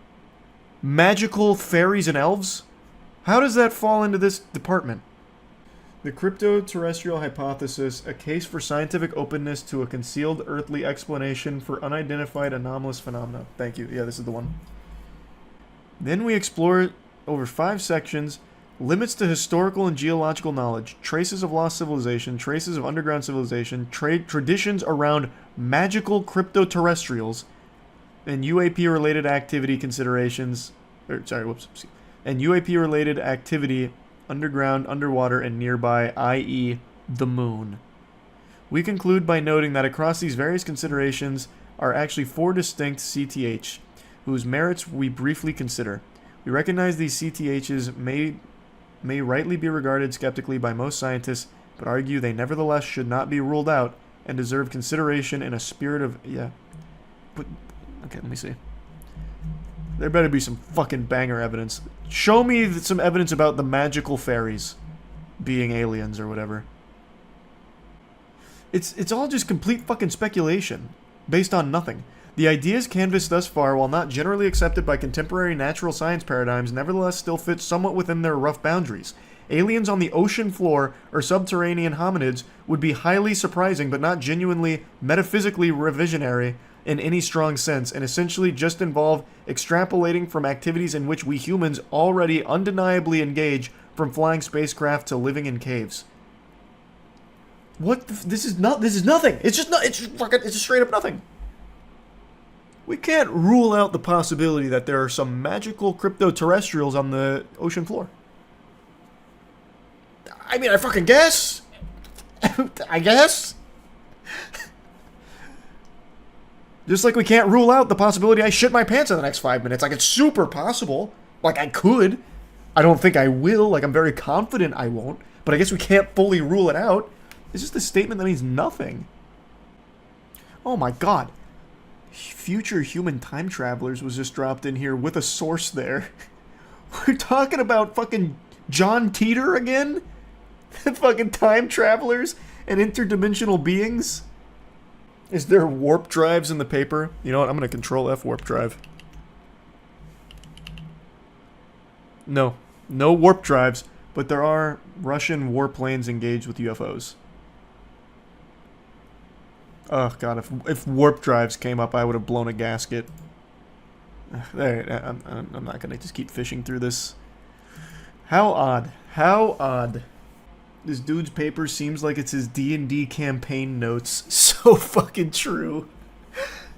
Magical fairies and elves? How does that fall into this department? The crypto-terrestrial hypothesis, a case for scientific openness to a concealed earthly explanation for unidentified anomalous phenomena. Thank you. Yeah, this is the one. Then we explore over 5 sections, limits to historical and geological knowledge, traces of lost civilization, traces of underground civilization, traditions around magical crypto-terrestrials, and UAP-related activity considerations, and UAP-related activity underground, underwater, and nearby, i.e. the moon. We conclude by noting that across these various considerations are actually 4 distinct CTH, whose merits we briefly consider. We recognize these CTHs may rightly be regarded skeptically by most scientists, but argue they nevertheless should not be ruled out and deserve consideration in a spirit of... But, okay, let me see. There better be some fucking banger evidence. Show me some evidence about the magical fairies being aliens or whatever. It's all just complete fucking speculation, based on nothing. The ideas canvassed thus far, while not generally accepted by contemporary natural science paradigms, nevertheless still fit somewhat within their rough boundaries. Aliens on the ocean floor or subterranean hominids would be highly surprising but not genuinely metaphysically revisionary in any strong sense, and essentially just involve extrapolating from activities in which we humans already undeniably engage, from flying spacecraft to living in caves. What? This is nothing. It's just straight up nothing. We can't rule out the possibility that there are some magical crypto-terrestrials on the ocean floor. I mean, I fucking guess. I guess. Just like we can't rule out the possibility I shit my pants in the next 5 minutes. Like, it's super possible. Like, I could. I don't think I will. Like, I'm very confident I won't. But I guess we can't fully rule it out. It's just a statement that means nothing. Oh my god. Future human time travelers was just dropped in here with a source there. We're talking about fucking John Teeter again? Fucking time travelers and interdimensional beings? Is there warp drives in the paper? You know what? I'm going to control F warp drive. No. No warp drives, but there are Russian warplanes engaged with UFOs. Oh god, if warp drives came up, I would have blown a gasket. There, I'm not gonna just keep fishing through this. How odd. How odd. This dude's paper seems like it's his D&D campaign notes. So fucking true.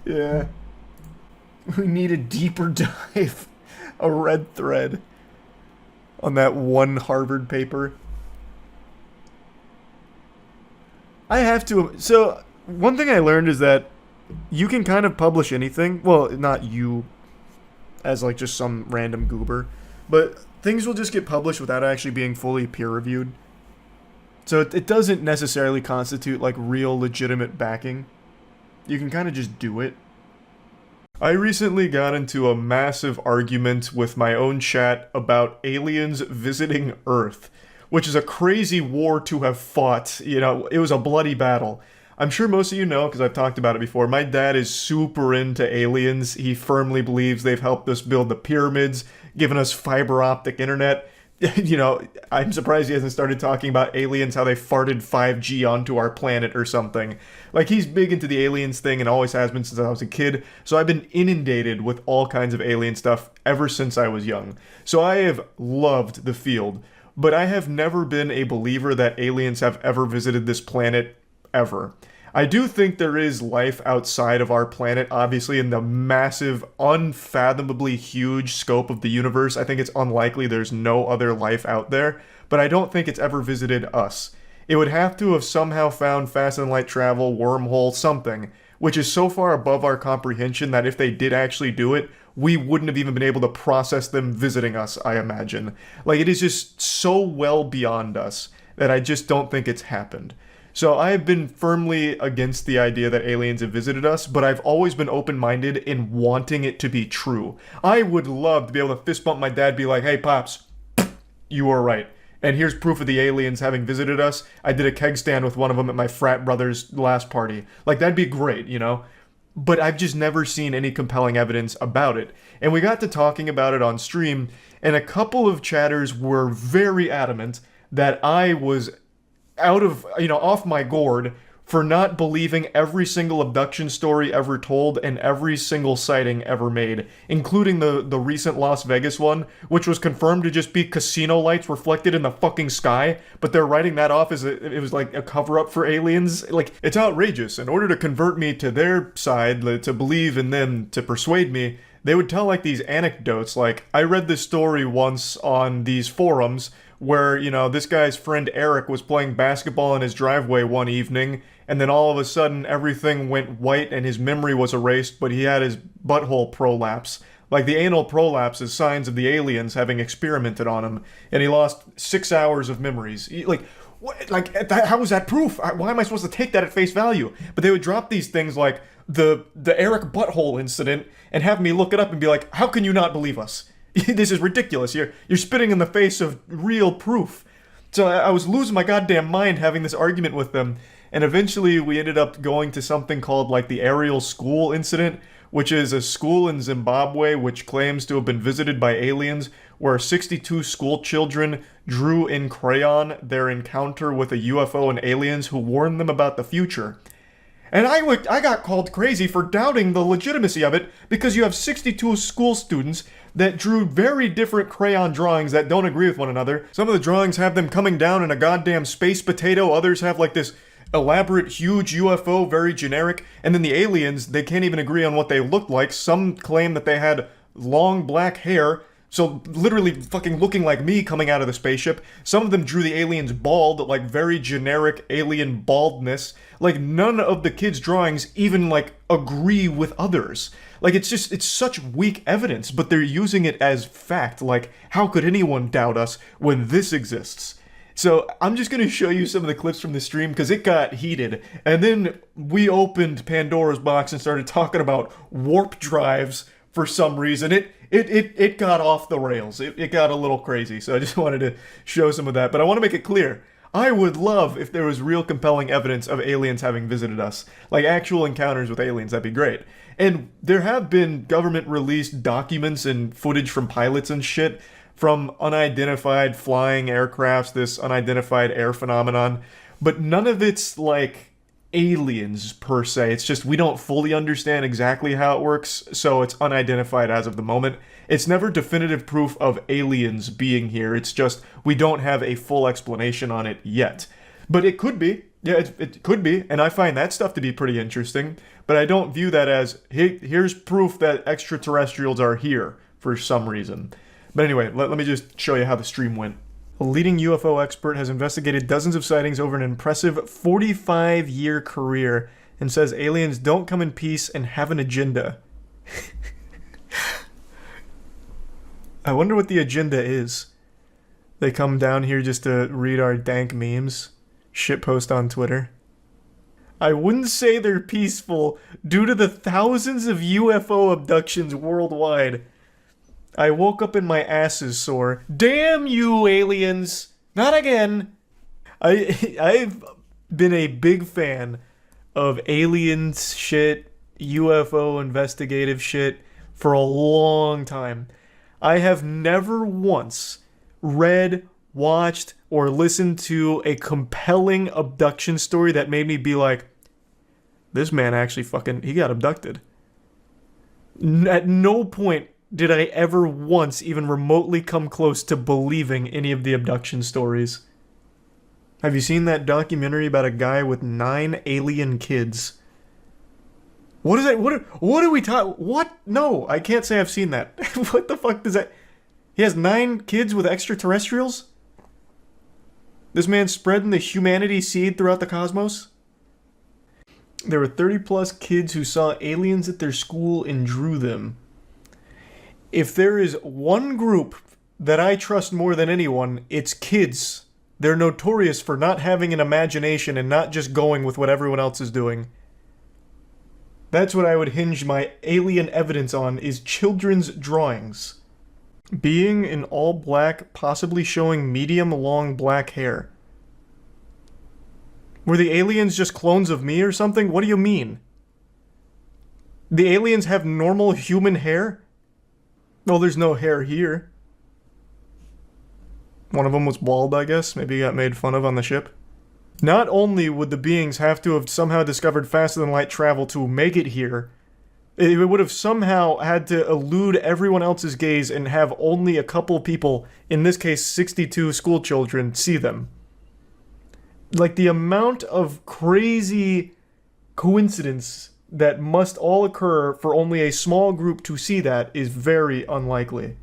Yeah. We need a deeper dive. A red thread. On that one Harvard paper. I have to... So... One thing I learned is that you can kind of publish anything. Well, not you as like just some random goober, but things will just get published without actually being fully peer-reviewed. So it doesn't necessarily constitute like real legitimate backing. You can kind of just do it. I recently got into a massive argument with my own chat about aliens visiting Earth, which is a crazy war to have fought. You know, it was a bloody battle. I'm sure most of you know, because I've talked about it before, my dad is super into aliens. He firmly believes they've helped us build the pyramids, given us fiber optic internet. You know, I'm surprised he hasn't started talking about aliens, how they farted 5G onto our planet or something. Like, he's big into the aliens thing and always has been since I was a kid, so I've been inundated with all kinds of alien stuff ever since I was young. So I have loved the field, but I have never been a believer that aliens have ever visited this planet ever. I do think there is life outside of our planet, obviously, in the massive, unfathomably huge scope of the universe. I think it's unlikely there's no other life out there, but I don't think it's ever visited us. It would have to have somehow found fast and light travel, wormhole, something, which is so far above our comprehension that if they did actually do it, we wouldn't have even been able to process them visiting us, I imagine. Like, it is just so well beyond us that I just don't think it's happened. So I have been firmly against the idea that aliens have visited us, but I've always been open-minded in wanting it to be true. I would love to be able to fist bump my dad, be like, hey, Pops, you were right. And here's proof of the aliens having visited us. I did a keg stand with one of them at my frat brother's last party. Like, that'd be great, you know? But I've just never seen any compelling evidence about it. And we got to talking about it on stream, and a couple of chatters were very adamant that I was off my gourd for not believing every single abduction story ever told and every single sighting ever made, including the recent Las Vegas one, which was confirmed to just be casino lights reflected in the fucking sky, but they're writing that off as it was like a cover-up for aliens. Like, it's outrageous. In order to convert me to their side, to believe in them, to persuade me, they would tell like these anecdotes. Like, I read this story once on these forums where, this guy's friend Eric was playing basketball in his driveway one evening, and then all of a sudden everything went white and his memory was erased, but he had his butthole prolapse. Like, the anal prolapse is signs of the aliens having experimented on him, and he lost 6 hours of memories. How is that proof? Why am I supposed to take that at face value? But they would drop these things like the Eric butthole incident and have me look it up and be like, how can you not believe us? This is ridiculous. You're spitting in the face of real proof. So I was losing my goddamn mind having this argument with them, and eventually we ended up going to something called like the Ariel School incident, which is a school in Zimbabwe which claims to have been visited by aliens, where 62 school children drew in crayon their encounter with a UFO and aliens who warned them about the future. And I got called crazy for doubting the legitimacy of it, because you have 62 school students that drew very different crayon drawings that don't agree with one another. Some of the drawings have them coming down in a goddamn space potato, others have like this elaborate, huge UFO, very generic, and then the aliens, they can't even agree on what they looked like. Some claim that they had long black hair, so literally fucking looking like me coming out of the spaceship. Some of them drew the aliens bald, like very generic alien baldness. Like, none of the kids' drawings even like agree with others. Like, it's such weak evidence, but they're using it as fact. Like, how could anyone doubt us when this exists? So I'm just going to show you some of the clips from the stream because it got heated. And then we opened Pandora's box and started talking about warp drives for some reason. It got off the rails. It got a little crazy. So I just wanted to show some of that. But I want to make it clear. I would love if there was real compelling evidence of aliens having visited us. Like actual encounters with aliens, that'd be great. And there have been government-released documents and footage from pilots and shit from unidentified flying aircrafts, this unidentified air phenomenon. But none of it's like aliens per se. It's just we don't fully understand exactly how it works, so it's unidentified as of the moment. It's never definitive proof of aliens being here. It's just we don't have a full explanation on it yet. But it could be. Yeah, it could be, and I find that stuff to be pretty interesting, but I don't view that as, hey, here's proof that extraterrestrials are here for some reason. But anyway, let me just show you how the stream went. A leading UFO expert has investigated dozens of sightings over an impressive 45-year career and says aliens don't come in peace and have an agenda. I wonder what the agenda is. They come down here just to read our dank memes, shitpost on Twitter. I wouldn't say they're peaceful due to the thousands of UFO abductions worldwide. I woke up and my ass is sore. Damn you, aliens! Not again! I've been a big fan of aliens shit, UFO investigative shit for a long time. I have never once read, watched, or listened to a compelling abduction story that made me be like, this man actually he got abducted. At no point did I ever once even remotely come close to believing any of the abduction stories. Have you seen that documentary about a guy with 9 alien kids? What is that? What are we talking? What? No, I can't say I've seen that. What the fuck does that? He has 9 kids with extraterrestrials? This man's spreading the humanity seed throughout the cosmos? There were 30 plus kids who saw aliens at their school and drew them. If there is one group that I trust more than anyone, it's kids. They're notorious for not having an imagination and not just going with what everyone else is doing. That's what I would hinge my alien evidence on, is children's drawings. Being in all black, possibly showing medium-long black hair. Were the aliens just clones of me or something? What do you mean? The aliens have normal human hair? Well, there's no hair here. One of them was bald, I guess. Maybe he got made fun of on the ship. Not only would the beings have to have somehow discovered faster-than-light travel to make it here, it would have somehow had to elude everyone else's gaze and have only a couple people, in this case 62 school children, see them. Like, the amount of crazy coincidence that must all occur for only a small group to see that is very unlikely.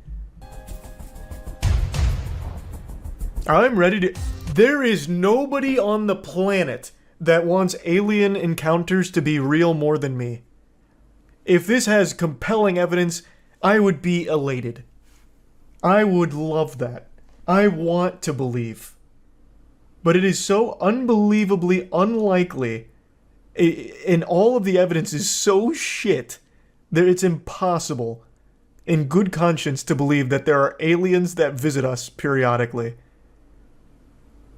I'm ready to... There is nobody on the planet that wants alien encounters to be real more than me. If this has compelling evidence, I would be elated. I would love that. I want to believe. But it is so unbelievably unlikely, and all of the evidence is so shit that it's impossible, in good conscience, to believe that there are aliens that visit us periodically.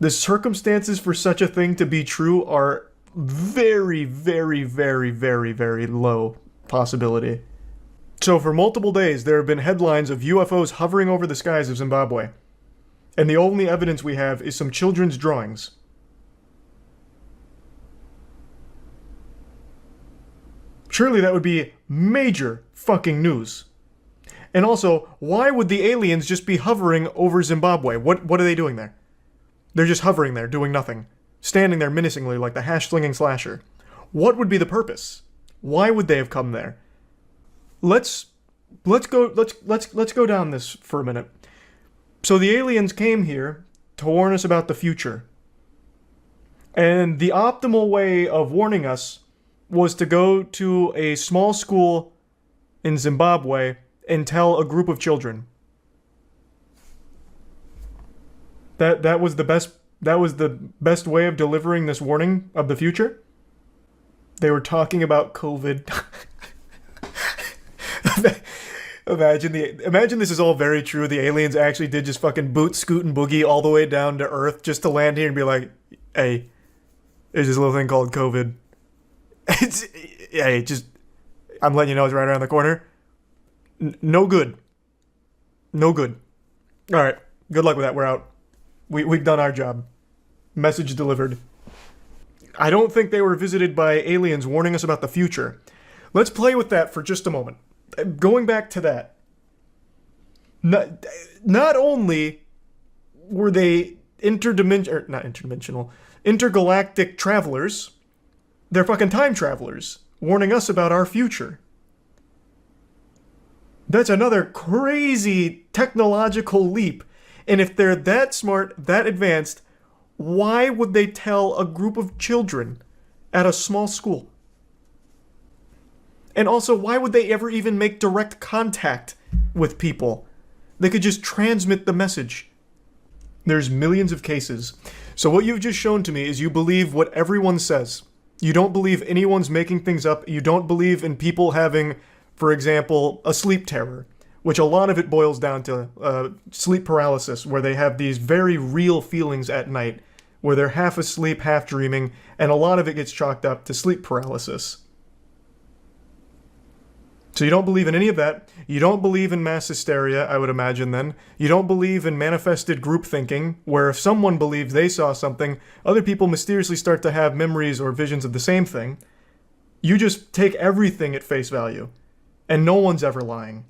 The circumstances for such a thing to be true are very, very, very, very, very low possibility. So for multiple days, there have been headlines of UFOs hovering over the skies of Zimbabwe. And the only evidence we have is some children's drawings. Surely that would be major fucking news. And also, why would the aliens just be hovering over Zimbabwe? What are they doing there? They're just hovering there, doing nothing. Standing there menacingly like the hash-slinging slasher. What would be the purpose? Why would they have come there? Let's go down this for a minute. So the aliens came here to warn us about the future. And the optimal way of warning us was to go to a small school in Zimbabwe and tell a group of children. That was the best way of delivering this warning of the future? They were talking about COVID. Imagine this is all very true. The aliens actually did just fucking boot, scoot, and boogie all the way down to Earth just to land here and be like, hey, there's this little thing called COVID. I'm letting you know it's right around the corner. No good. No good. Alright, good luck with that. We're out. We've done our job. Message delivered. I don't think they were visited by aliens warning us about the future. Let's play with that for just a moment. Going back to that. Not only were they intergalactic travelers, they're fucking time travelers, warning us about our future. That's another crazy technological leap. And if they're that smart, that advanced, why would they tell a group of children at a small school? And also, why would they ever even make direct contact with people? They could just transmit the message. There's millions of cases. So what you've just shown to me is you believe what everyone says. You don't believe anyone's making things up. You don't believe in people having, for example, a sleep terror, which a lot of it boils down to sleep paralysis, where they have these very real feelings at night, where they're half asleep, half dreaming, and a lot of it gets chalked up to sleep paralysis. So you don't believe in any of that. You don't believe in mass hysteria, I would imagine then. You don't believe in manifested group thinking, where if someone believes they saw something, other people mysteriously start to have memories or visions of the same thing. You just take everything at face value, and no one's ever lying.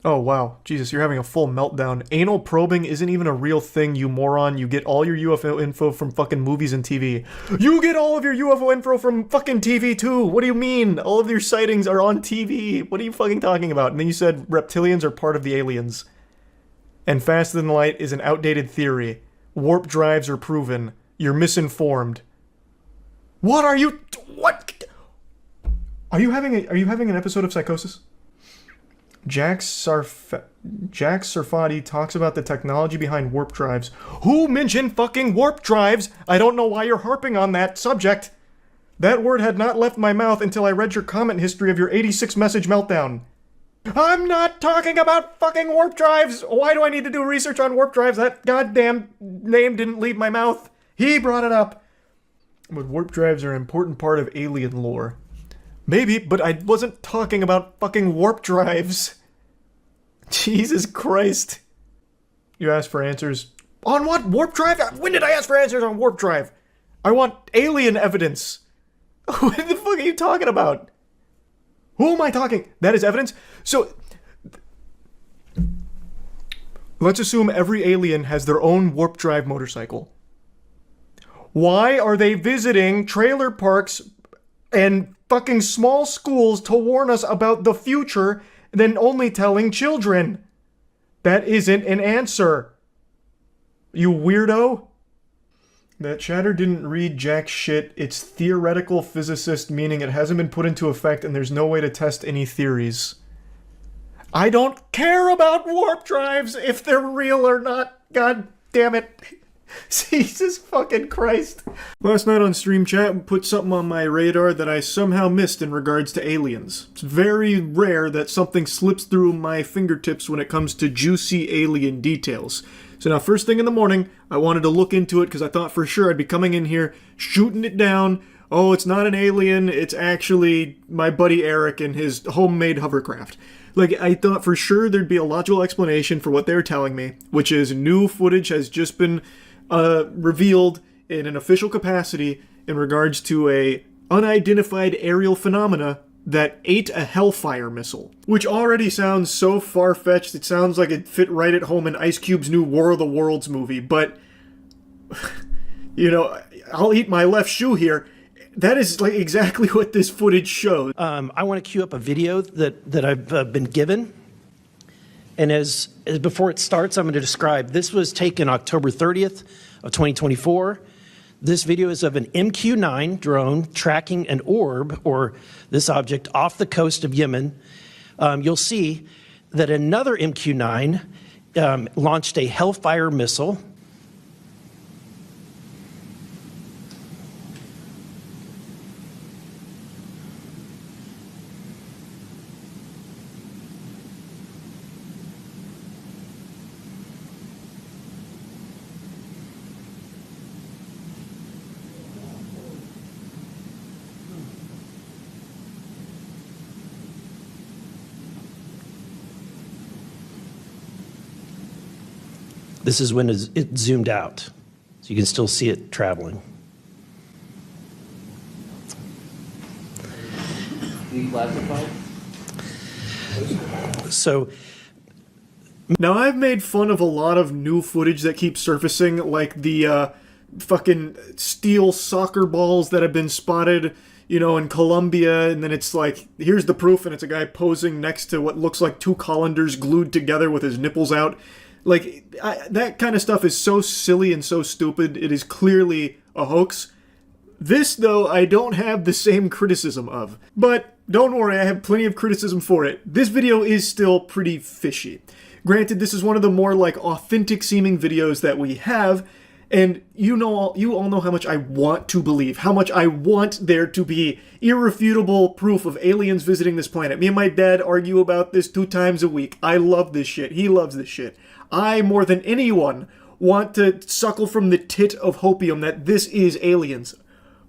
Oh, wow. Jesus, you're having a full meltdown. Anal probing isn't even a real thing, you moron. You get all your UFO info from fucking movies and TV. You get all of your UFO info from fucking TV too! What do you mean? All of your sightings are on TV. What are you fucking talking about? And then you said reptilians are part of the aliens. And faster than light is an outdated theory. Warp drives are proven. You're misinformed. What are you... What? Are you having an episode of psychosis? Jack Sarfati talks about the technology behind warp drives. Who mentioned fucking warp drives? I don't know why you're harping on that subject. That word had not left my mouth until I read your comment history of your 86 message meltdown. I'm not talking about fucking warp drives! Why do I need to do research on warp drives? That goddamn name didn't leave my mouth. He brought it up. But warp drives are an important part of alien lore. Maybe, but I wasn't talking about fucking warp drives. Jesus Christ. You asked for answers. On what? Warp drive? When did I ask for answers on warp drive? I want alien evidence. What the fuck are you talking about? Who am I talking? That is evidence? So, let's assume every alien has their own warp drive motorcycle. Why are they visiting trailer parks and fucking small schools to warn us about the future, then only telling children? That isn't an answer. You weirdo. That chatter didn't read jack shit. It's theoretical physicist, meaning it hasn't been put into effect and there's no way to test any theories. I don't care about warp drives if they're real or not. God damn it. Jesus fucking Christ. Last night on Stream Chat, put something on my radar that I somehow missed in regards to aliens. It's very rare that something slips through my fingertips when it comes to juicy alien details. So now, first thing in the morning, I wanted to look into it because I thought for sure I'd be coming in here, shooting it down. Oh, it's not an alien, it's actually my buddy Eric and his homemade hovercraft. Like, I thought for sure there'd be a logical explanation for what they were telling me, which is new footage has just been revealed in an official capacity in regards to a unidentified aerial phenomena that ate a Hellfire missile. Which already sounds so far-fetched, it sounds like it fit right at home in Ice Cube's new War of the Worlds movie, but, you know, I'll eat my left shoe here. That is like exactly what this footage shows. I want to cue up a video that I've been given. And as before it starts, I'm going to describe. This was taken October 30th of 2024. This video is of an MQ-9 drone tracking an orb, or this object, off the coast of Yemen. You'll see that another MQ-9 launched a Hellfire missile. This is when it zoomed out, so you can still see it traveling. Declassified? So now, I've made fun of a lot of new footage that keeps surfacing, like the fucking steel soccer balls that have been spotted, you know, in Colombia, and then it's like, here's the proof, and it's a guy posing next to what looks like two colanders glued together with his nipples out. Like, that kind of stuff is so silly and so stupid, it is clearly a hoax. This, though, I don't have the same criticism of. But don't worry, I have plenty of criticism for it. This video is still pretty fishy. Granted, this is one of the more, like, authentic-seeming videos that we have, and you all know how much I want to believe, how much I want there to be irrefutable proof of aliens visiting this planet. Me and my dad argue about this 2 times a week. I love this shit. He loves this shit. I, more than anyone, want to suckle from the tit of hopium that this is aliens.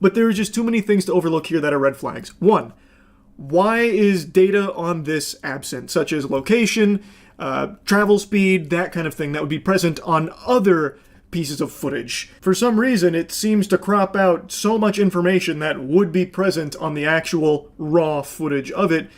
But there are just too many things to overlook here that are red flags. 1, why is data on this absent, such as location, travel speed, that kind of thing that would be present on other pieces of footage? For some reason, it seems to crop out so much information that would be present on the actual raw footage of it.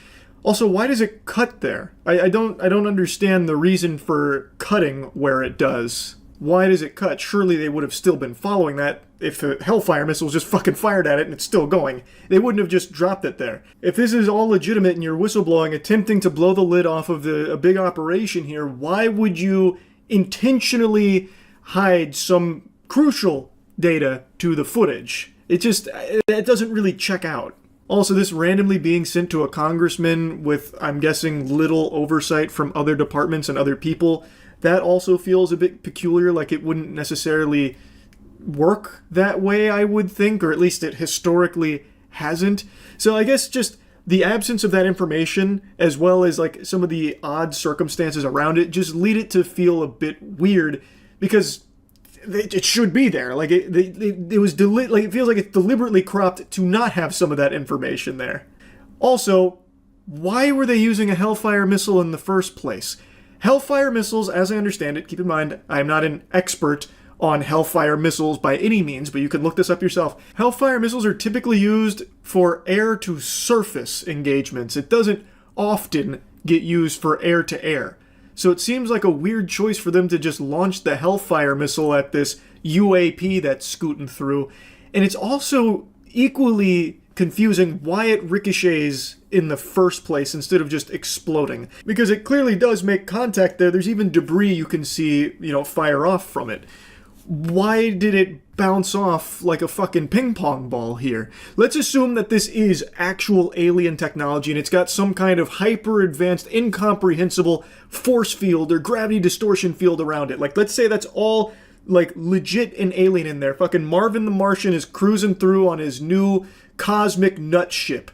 Also, why does it cut there? I don't understand the reason for cutting where it does. Why does it cut? Surely they would have still been following that if a Hellfire missile was just fucking fired at it and it's still going. They wouldn't have just dropped it there. If this is all legitimate and you're whistleblowing, attempting to blow the lid off of a big operation here, why would you intentionally hide some crucial data to the footage? It doesn't really check out. Also, this randomly being sent to a congressman with, I'm guessing, little oversight from other departments and other people, that also feels a bit peculiar, like it wouldn't necessarily work that way, I would think, or at least it historically hasn't. So I guess just the absence of that information, as well as like some of the odd circumstances around it, just lead it to feel a bit weird, because it should be there. Like it was it feels like it's deliberately cropped to not have some of that information there. Also, why were they using a Hellfire missile in the first place? Hellfire missiles, as I understand it, keep in mind, I am not an expert on Hellfire missiles by any means, but you can look this up yourself. Hellfire missiles are typically used for air-to-surface engagements. It doesn't often get used for air-to-air. So it seems like a weird choice for them to just launch the Hellfire missile at this UAP that's scooting through. And it's also equally confusing why it ricochets in the first place instead of just exploding. Because it clearly does make contact there. There's even debris you can see, fire off from it. Why did it bounce off like a fucking ping pong ball here? Let's assume that this is actual alien technology and it's got some kind of hyper advanced, incomprehensible force field or gravity distortion field around it. Like, let's say that's all like legit and alien in there. Fucking Marvin the Martian is cruising through on his new cosmic nut ship,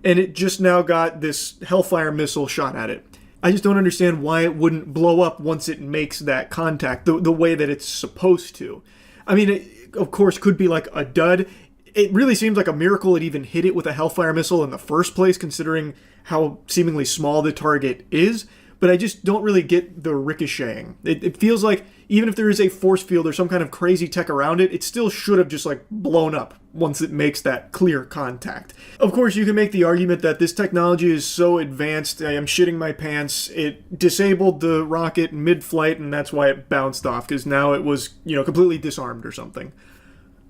and it just now got this Hellfire missile shot at it. I just don't understand why it wouldn't blow up once it makes that contact the way that it's supposed to. I mean, it, of course, could be like a dud. It really seems like a miracle it even hit it with a Hellfire missile in the first place, considering how seemingly small the target is. But I just don't really get the ricocheting. It feels like even if there is a force field or some kind of crazy tech around it, it still should have just like blown up once it makes that clear contact. Of course, you can make the argument that this technology is so advanced, I am shitting my pants, it disabled the rocket mid-flight and that's why it bounced off, because now it was, completely disarmed or something.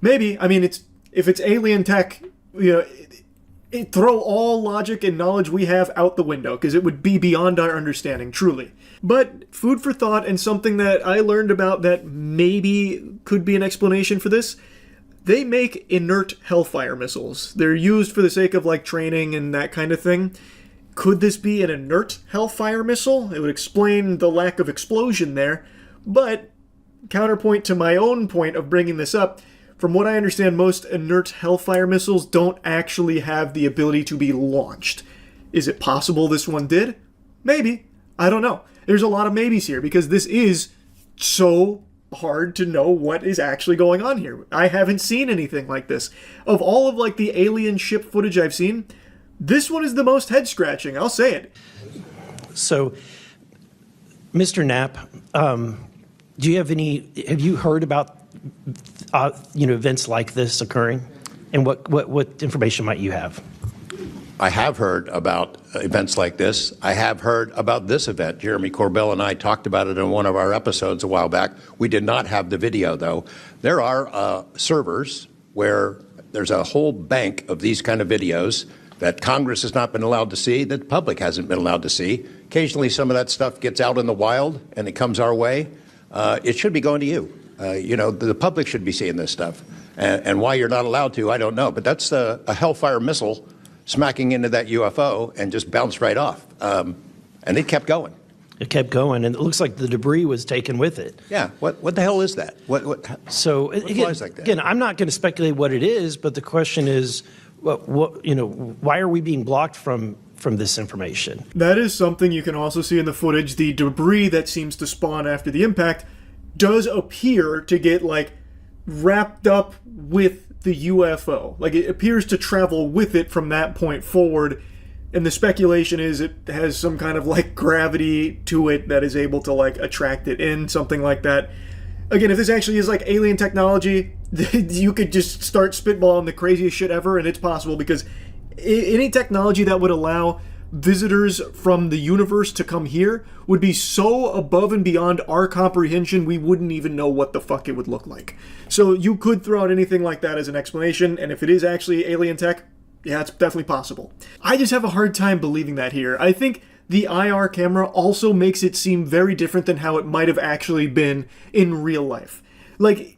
Maybe, I mean, if it's alien tech, throw all logic and knowledge we have out the window, because it would be beyond our understanding, truly. But food for thought, and something that I learned about that maybe could be an explanation for this, they make inert Hellfire missiles. They're used for the sake of like training and that kind of thing. Could this be an inert Hellfire missile? It would explain the lack of explosion there. But, counterpoint to my own point of bringing this up, from what I understand, most inert Hellfire missiles don't actually have the ability to be launched. Is it possible this one did? Maybe. I don't know. There's a lot of maybes here, because this is so hard to know what is actually going on here. I haven't seen anything like this. Of all of like the alien ship footage I've seen, this one is the most head-scratching, I'll say it. So, Mr. Knapp, have you heard about events like this occurring? And what information might you have? I have heard about events like this. I have heard about this event. Jeremy Corbell and I talked about it in one of our episodes a while back. We did not have the video, though. There are servers where there's a whole bank of these kind of videos that Congress has not been allowed to see, that the public hasn't been allowed to see. Occasionally, some of that stuff gets out in the wild, and it comes our way. It should be going to you. The public should be seeing this stuff. And why you're not allowed to, I don't know. But that's a Hellfire missile smacking into that UFO and just bounced right off. And it kept going. It kept going, and it looks like the debris was taken with it. Yeah. What the hell is that? So what flies like that? Again, I'm not going to speculate what it is, but the question is, why are we being blocked from this information? That is something you can also see in the footage. The debris that seems to spawn after the impact does appear to get like wrapped up with the UFO. Like, it appears to travel with it from that point forward, and the speculation is it has some kind of like gravity to it that is able to like attract it in, something like that. Again, if this actually is like alien technology, you could just start spitballing the craziest shit ever, and it's possible, because any technology that would allow visitors from the universe to come here would be so above and beyond our comprehension, we wouldn't even know what the fuck it would look like. So you could throw out anything like that as an explanation, and if it is actually alien tech, yeah, it's definitely possible. I just have a hard time believing that here. I think the IR camera also makes it seem very different than how it might have actually been in real life. Like,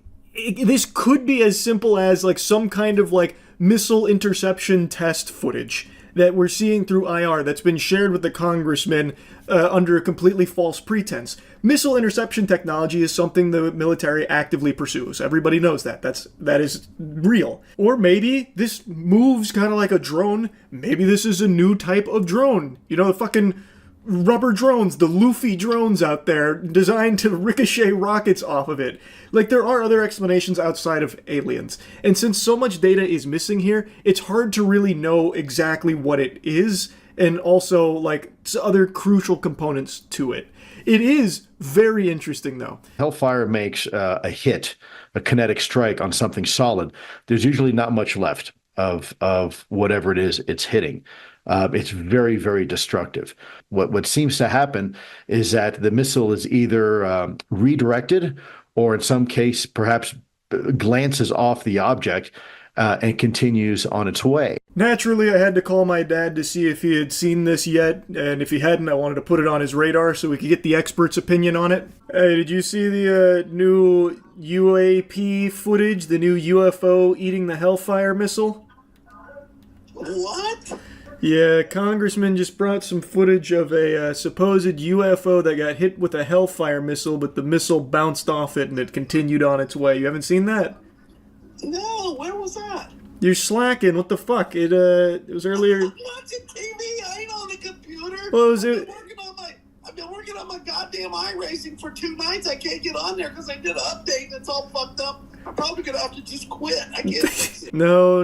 this could be as simple as like some kind of like missile interception test footage that we're seeing through IR that's been shared with the congressman under a completely false pretense. Missile interception technology is something the military actively pursues. Everybody knows that. That is real. Or maybe this moves kind of like a drone. Maybe this is a new type of drone. You know, the fucking rubber drones, the Luffy drones out there designed to ricochet rockets off of it. Like, there are other explanations outside of aliens. And since so much data is missing here, it's hard to really know exactly what it is, and also, like, other crucial components to it. It is very interesting, though. Hellfire makes a hit, a kinetic strike on something solid. There's usually not much left of whatever it is it's hitting. It's very, very destructive. What seems to happen is that the missile is either redirected or in some case perhaps glances off the object and continues on its way. Naturally, I had to call my dad to see if he had seen this yet, and if he hadn't, I wanted to put it on his radar so we could get the expert's opinion on it. Hey, did you see the new UAP footage, the new UFO eating the Hellfire missile? What? Yeah, Congressman just brought some footage of a supposed UFO that got hit with a Hellfire missile, but the missile bounced off it and it continued on its way. You haven't seen that? No, where was that? You're slacking. What the fuck? It was earlier. I'm watching TV. I ain't on the computer. Well, was I've it? been working on my goddamn iRacing for 2 nights. I can't get on there because I did an update and it's all fucked up. I'm probably gonna have to just quit. I can't fix it. No.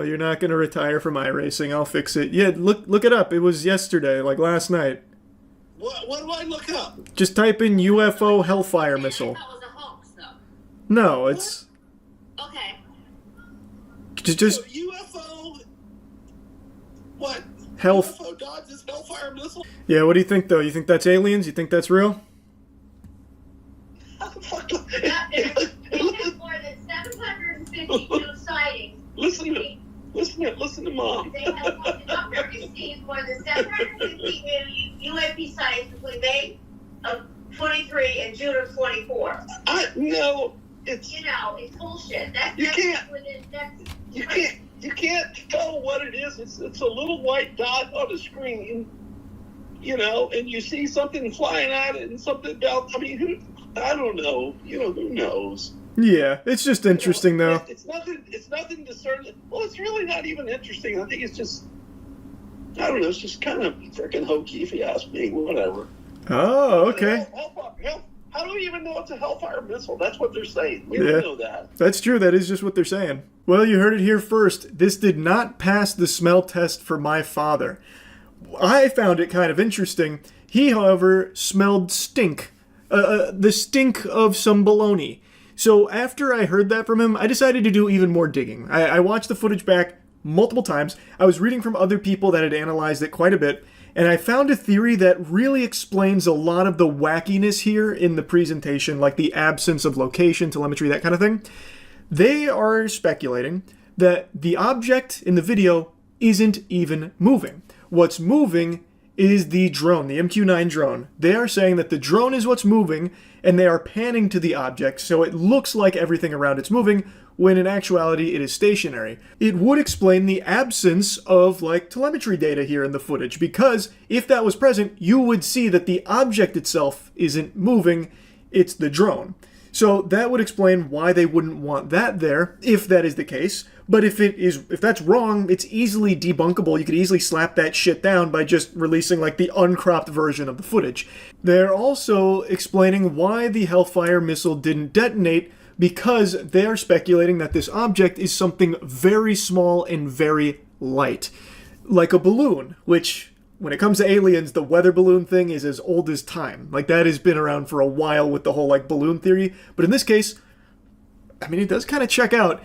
You're not gonna retire from iRacing. I'll fix it. Yeah, look it up. It was yesterday, like last night. What do I look up? Just type in UFO Hellfire missile. That was a hoax, though. No, it's Okay. just UFO. What? Hell. UFO dodges Hellfire missile. Yeah, what do you think though? You think that's aliens? You think that's real? They have more than 752 sightings. Listen to Mom. They have received more than 750 UAP sightings between May of 23 and June of 24. No, it's It's bullshit. You can't tell what it is. It's a little white dot on a screen, and you see something flying at it and something down. I mean, I don't know. Who knows? Yeah, it's just interesting though. It's nothing discernible. Well, it's really not even interesting. I think it's just, I don't know. It's just kind of freaking hokey, if you ask me. Whatever. Oh, okay. How do we even know it's a Hellfire missile? That's what they're saying. We don't know that. That's true. That is just what they're saying. Well, you heard it here first. This did not pass the smell test for my father. I found it kind of interesting. He, however, smelled stink. The stink of some baloney. So after I heard that from him, I decided to do even more digging. I watched the footage back multiple times. I was reading from other people that had analyzed it quite a bit. And I found a theory that really explains a lot of the wackiness here in the presentation, like the absence of location, telemetry, that kind of thing. They are speculating that the object in the video isn't even moving. What's moving is the drone, the MQ-9 drone. They are saying that the drone is what's moving, and they are panning to the object, so it looks like everything around it's moving, when in actuality it is stationary. It would explain the absence of like telemetry data here in the footage, because if that was present, you would see that the object itself isn't moving, it's the drone. So that would explain why they wouldn't want that there, if that is the case. But if that's wrong, it's easily debunkable. You could easily slap that shit down by just releasing like the uncropped version of the footage. They're also explaining why the Hellfire missile didn't detonate, because they are speculating that this object is something very small and very light. Like a balloon, which, when it comes to aliens, the weather balloon thing is as old as time. Like, that has been around for a while with the whole, like, balloon theory. But in this case, I mean, it does kind of check out.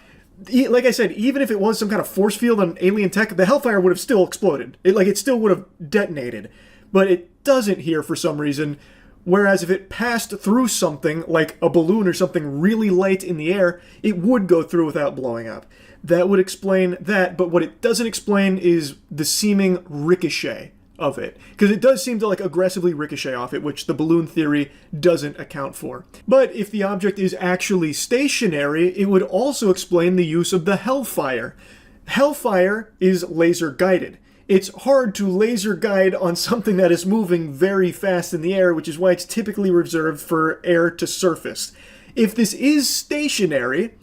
like I said, even if it was some kind of force field on alien tech, the Hellfire would have still exploded. It still would have detonated. But it doesn't here for some reason. Whereas if it passed through something, like a balloon or something really light in the air, it would go through without blowing up. That would explain that, but what it doesn't explain is the seeming ricochet of it. Because it does seem to like aggressively ricochet off it, which the balloon theory doesn't account for. But if the object is actually stationary, it would also explain the use of the Hellfire. Hellfire is laser guided. It's hard to laser guide on something that is moving very fast in the air, which is why it's typically reserved for air to surface. If this is stationary,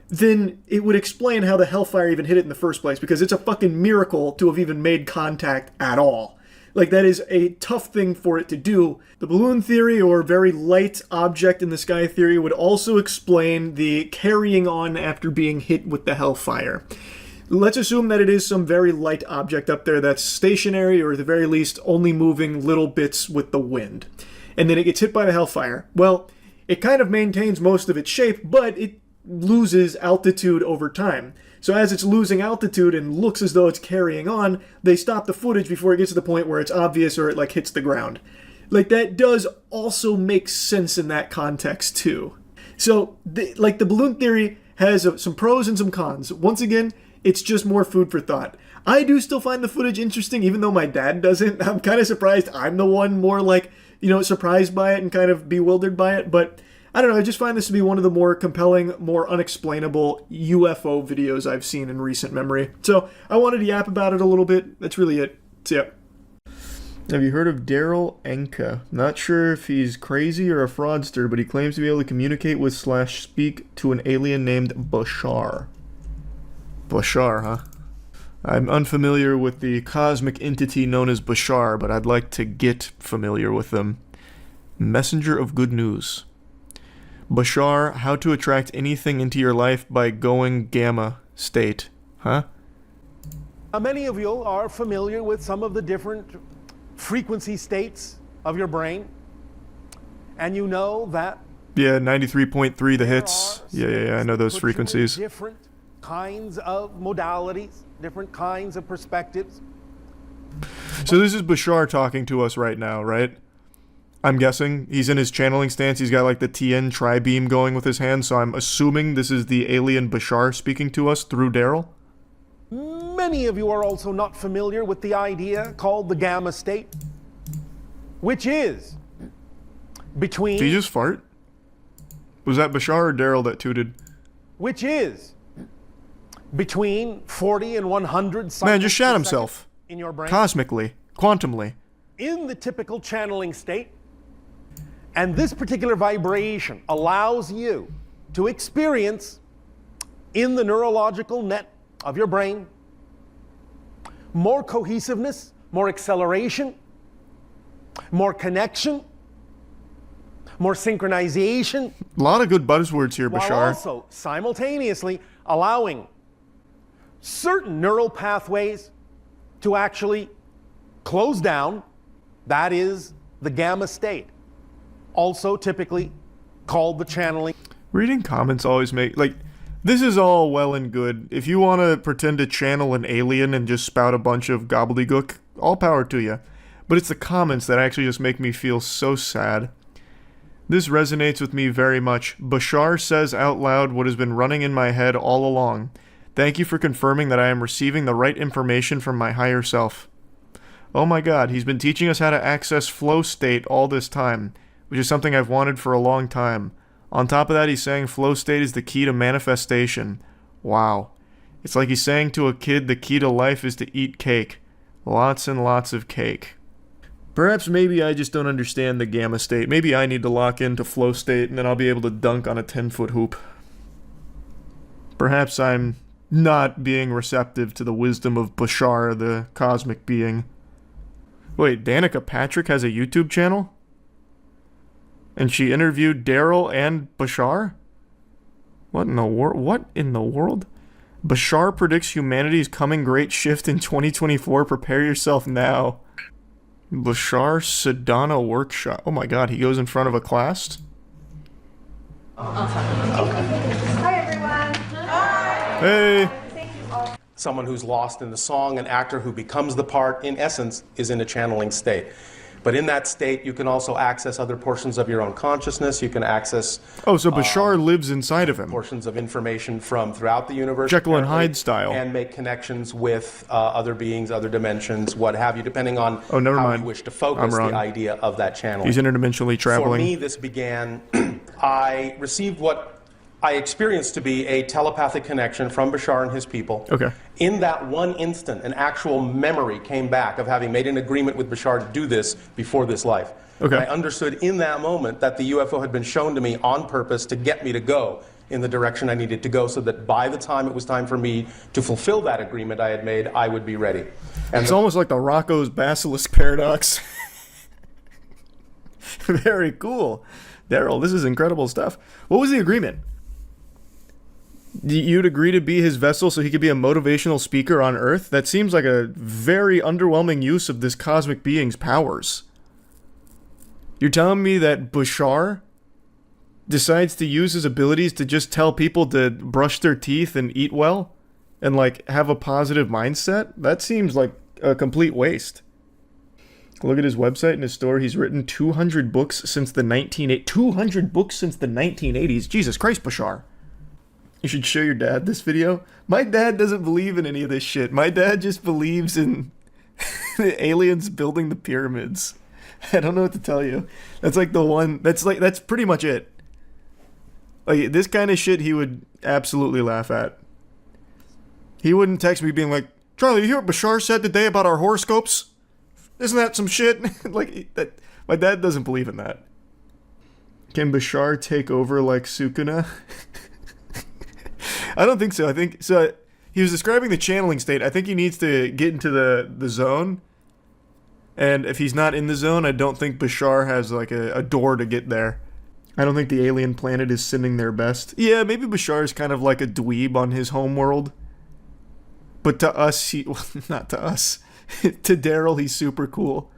then it would explain how the Hellfire even hit it in the first place, because it's a fucking miracle to have even made contact at all. Like, that is a tough thing for it to do. The balloon theory, or very light object in the sky theory, would also explain the carrying on after being hit with the Hellfire. Let's assume that it is some very light object up there that's stationary, or at the very least only moving little bits with the wind. And then it gets hit by the Hellfire. Well, it kind of maintains most of its shape, but it loses altitude over time. So as it's losing altitude and looks as though it's carrying on, they stop the footage before it gets to the point where it's obvious or it like hits the ground. Like, that does also make sense in that context too. So the balloon theory has some pros and some cons. Once again, it's just more food for thought. I do still find the footage interesting, even though my dad doesn't. I'm kind of surprised I'm the one more like, surprised by it and kind of bewildered by it. But I don't know, I just find this to be one of the more compelling, more unexplainable UFO videos I've seen in recent memory. So I wanted to yap about it a little bit. That's really it. So yeah. Have you heard of Daryl Enka? Not sure if he's crazy or a fraudster, but he claims to be able to communicate with / speak to an alien named Bashar. Bashar, huh? I'm unfamiliar with the cosmic entity known as Bashar, but I'd like to get familiar with them. Messenger of good news. Bashar, how to attract anything into your life by going gamma state. Huh? Many of you are familiar with some of the different frequency states of your brain, and you know that... Yeah, 93.3 the hits. Yeah, I know those frequencies. Different kinds of modalities, different kinds of perspectives. So this is Bashar talking to us right now, right? I'm guessing he's in his channeling stance. He's got like the TN tri-beam going with his hand, so I'm assuming this is the alien Bashar speaking to us through Daryl. Many of you are also not familiar with the idea called the gamma state, which is between... Did he just fart? Was that Bashar or Daryl that tooted? Which is between 40 and 100 cycles Man, just shat himself. In your brain. Cosmically. Quantumly. In the typical channeling state. And this particular vibration allows you to experience in the neurological net of your brain more cohesiveness, more acceleration, more connection, more synchronization. A lot of good buzzwords here, While Bashar. also simultaneously allowing certain neural pathways to actually close down. That is the gamma state, also typically called the channeling. Reading comments always this is all well and good. If you want to pretend to channel an alien and just spout a bunch of gobbledygook, all power to you. But it's the comments that actually just make me feel so sad. This resonates with me very much. Bashar says out loud what has been running in my head all along. Thank you for confirming that I am receiving the right information from my higher self. Oh my god, he's been teaching us how to access flow state all this time, which is something I've wanted for a long time. On top of that, he's saying flow state is the key to manifestation. Wow. It's like he's saying to a kid the key to life is to eat cake. Lots and lots of cake. Perhaps maybe I just don't understand the gamma state. Maybe I need to lock into flow state and then I'll be able to dunk on a 10-foot hoop. Perhaps I'm not being receptive to the wisdom of Bashar, the cosmic being. Wait, Danica Patrick has a YouTube channel? And she interviewed Daryl and Bashar? What in the world? Bashar predicts humanity's coming great shift in 2024. Prepare yourself now. Bashar Sedana workshop. Oh my god, he goes in front of a class? Hi everyone. Hi. Hey. Someone who's lost in the song, an actor who becomes the part, in essence, is in a channeling state. But in that state, you can also access other portions of your own consciousness. You can access Oh, so Bashar lives inside of him. portions of information from throughout the universe. Jekyll and apparently, Hyde style. And make connections with other beings, other dimensions, what have you, depending on Oh, never how mind. you wish to I'm focus wrong. the idea of that channeling. He's interdimensionally traveling. For me, this began, I received what I experienced to be a telepathic connection from Bashar and his people. Okay. In that one instant, an actual memory came back of having made an agreement with Bashar to do this before this life. Okay. I understood in that moment that the UFO had been shown to me on purpose to get me to go in the direction I needed to go, so that by the time it was time for me to fulfill that agreement I had made, I would be ready. And It's almost like the Rocco's Basilisk paradox. Very cool. Daryl, this is incredible stuff. What was the agreement? You'd agree to be his vessel so he could be a motivational speaker on Earth? That seems like a very underwhelming use of this cosmic being's powers. You're telling me that Bashar decides to use his abilities to just tell people to brush their teeth and eat well? And, like, have a positive mindset? That seems like a complete waste. Look at his website and his store. He's written 200 books since the 1980s. Jesus Christ, Bashar. You should show your dad this video. My dad doesn't believe in any of this shit. My dad just believes in the aliens building the pyramids. I don't know what to tell you. That's like the one, that's pretty much it. Like, this kind of shit he would absolutely laugh at. He wouldn't text me being like, Charlie, you hear what Bashar said today about our horoscopes? Isn't that some shit? Like, that. My dad doesn't believe in that. Can Bashar take over like Sukuna? I don't think so. I think so. He was describing the channeling state. I think he needs to get into the zone. And if he's not in the zone, I don't think Bashar has like a door to get there. I don't think the alien planet is sending their best. Yeah, maybe Bashar is kind of like a dweeb on his home world. But to us, well, not to us. To Daryl, he's super cool.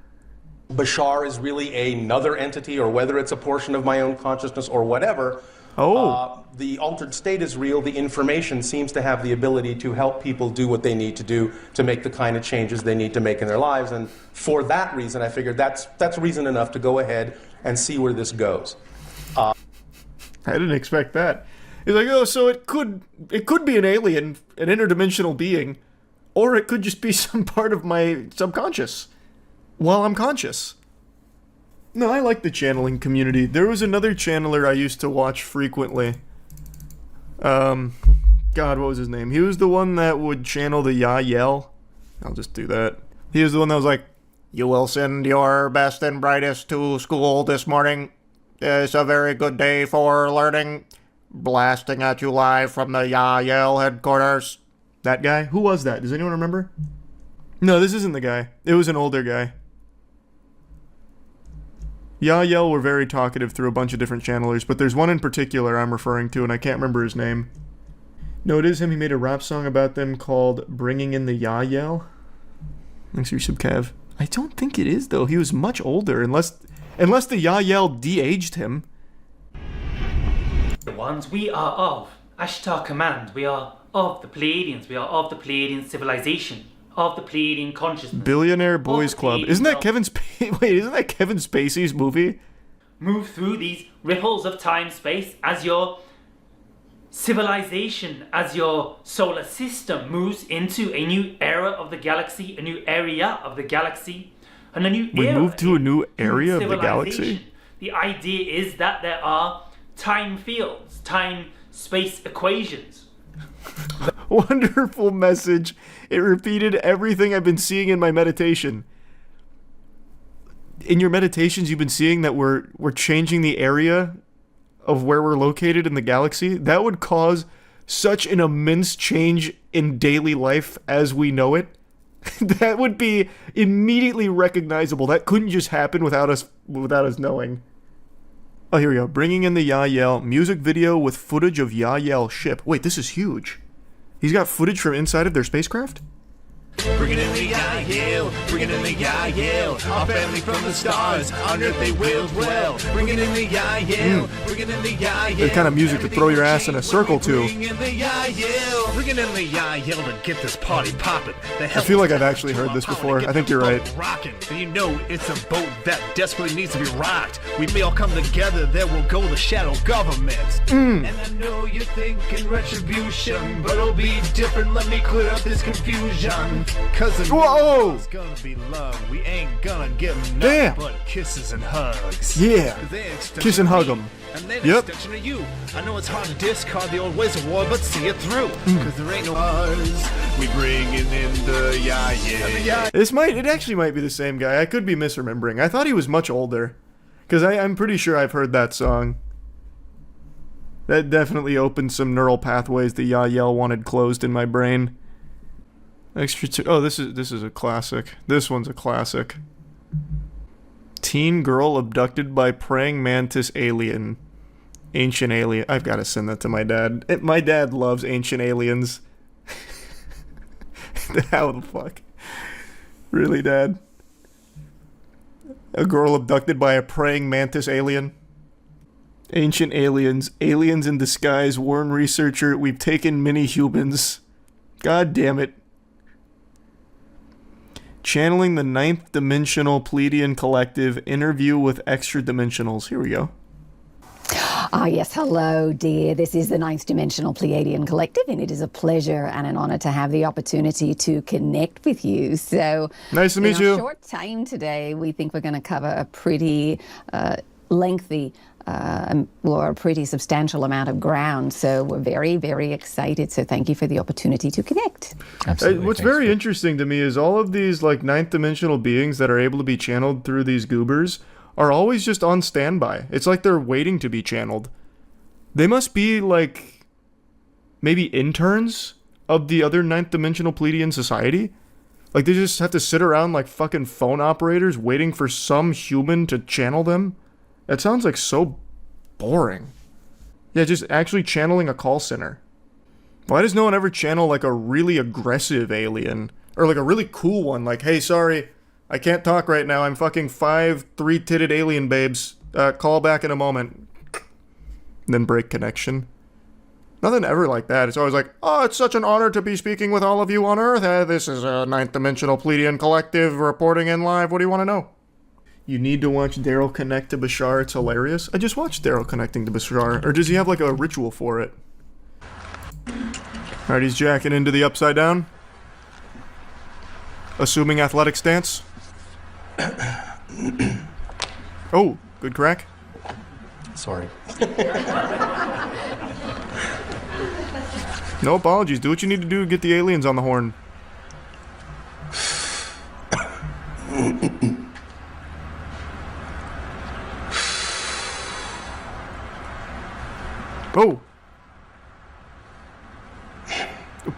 Bashar is really another entity, or whether it's a portion of my own consciousness or whatever. The altered state is real. The information seems to have the ability to help people do what they need to do to make the kind of changes they need to make in their lives. And for that reason, I figured that's reason enough to go ahead and see where this goes. I didn't expect that. He's like, oh, so it could be an alien, an interdimensional being, or it could just be some part of my subconscious while I'm conscious. No, I like the channeling community. There was another channeler I used to watch frequently. God, what was his name? He was the one that would channel the Yael. I'll just do that. He was the one that was like, you will send your best and brightest to school this morning. It's a very good day for learning. Blasting at you live from the Yael headquarters. That guy? Who was that? Does anyone remember? No, this isn't the guy. It was an older guy. Yael were very talkative through a bunch of different channelers, but there's one in particular I'm referring to, and I can't remember his name. No, it is him. He made a rap song about them called Bringing in the Yael. Thanks for your sub, Kev. I don't think it is, though. He was much older, unless the Yael de-aged him. The ones we are of Ashtar Command, we are of the Pleiadians, we are of the Pleiadian civilization, of the Pleiadian consciousness. Billionaire Boys Club. Isn't that Kevin Spacey's movie? Move through these ripples of time-space as your civilization, as your solar system moves into a new era of the galaxy, a new area of the galaxy, and a new We era moved to a new area of the civilization. galaxy? The idea is that there are time fields, time-space equations. Wonderful message. It repeated everything I've been seeing in my meditation. In your meditations, you've been seeing that we're changing the area of where we're located in the galaxy. That would cause such an immense change in daily life as we know it. That would be immediately recognizable. That couldn't just happen without us knowing. Oh, here we go. Bringing in the Yael. Music video with footage of Yael ship. Wait, this is huge. He's got footage from inside of their spacecraft? Bringing in the Yael, bringing in the Yael. Our family from the stars, on earth they will dwell. Bringing in the Yael, bringing in the Yael. The kind of music to throw your ass in a circle to. Bringing in the Yael, bringing in the Yael to get this party popping. I feel like I've actually heard this before. I think you're right. Rocking, and you know it's a boat that desperately needs to be rocked. We may all come together, there will go the shadow government. And I know you're thinking retribution, but it'll be different. Let me clear up this confusion. Cause it's gonna be love. We ain't gonna give nothing but kisses and hugs. Yeah. Kiss and hug them. And then extension to you. I know it's hard to discard the old ways of war, but see it through. Cause there ain't no ours. We bringing in the Yael. It actually might be the same guy. I could be misremembering. I thought he was much older. Because I'm pretty sure I've heard that song. That definitely opened some neural pathways the Yael wanted closed in my brain. This is a classic. This one's a classic. Teen girl abducted by praying mantis alien. Ancient alien. I've got to send that to my dad. My dad loves ancient aliens. How the fuck? Really, Dad? A girl abducted by a praying mantis alien? Ancient aliens. Aliens in disguise. Warn researcher. We've taken many humans. God damn it. Channeling the ninth dimensional Pleiadian collective. Interview with extra dimensionals. Here we go. Yes, hello, dear. This is the Ninth Dimensional Pleiadian Collective, and it is a pleasure and an honor to have the opportunity to connect with you. So, nice to meet you. In a short time today, we think we're going to cover a pretty lengthy or a pretty substantial amount of ground. So we're very, very excited. So thank you for the opportunity to connect. Absolutely. What's very interesting to me is all of these like ninth dimensional beings that are able to be channeled through these goobers are always just on standby. It's like they're waiting to be channeled. They must be like maybe interns of the other ninth dimensional Pleiadian society. Like they just have to sit around like fucking phone operators waiting for some human to channel them. That sounds like so boring. Yeah, just actually channeling a call center. Why does no one ever channel like a really aggressive alien? Or like a really cool one, like, hey, sorry, I can't talk right now. I'm fucking 5 3-titted alien babes. Call back in a moment. And then break connection. Nothing ever like that. It's always like, oh, it's such an honor to be speaking with all of you on Earth. This is a ninth dimensional Pleiadian collective reporting in live. What do you want to know? You need to watch Daryl connect to Bashar. It's hilarious. I just watched Daryl connecting to Bashar. Or does he have like a ritual for it? Alright, he's jacking into the upside down. Assuming athletic stance. Oh, good crack. Sorry. No apologies. Do what you need to do to get the aliens on the horn. Oh.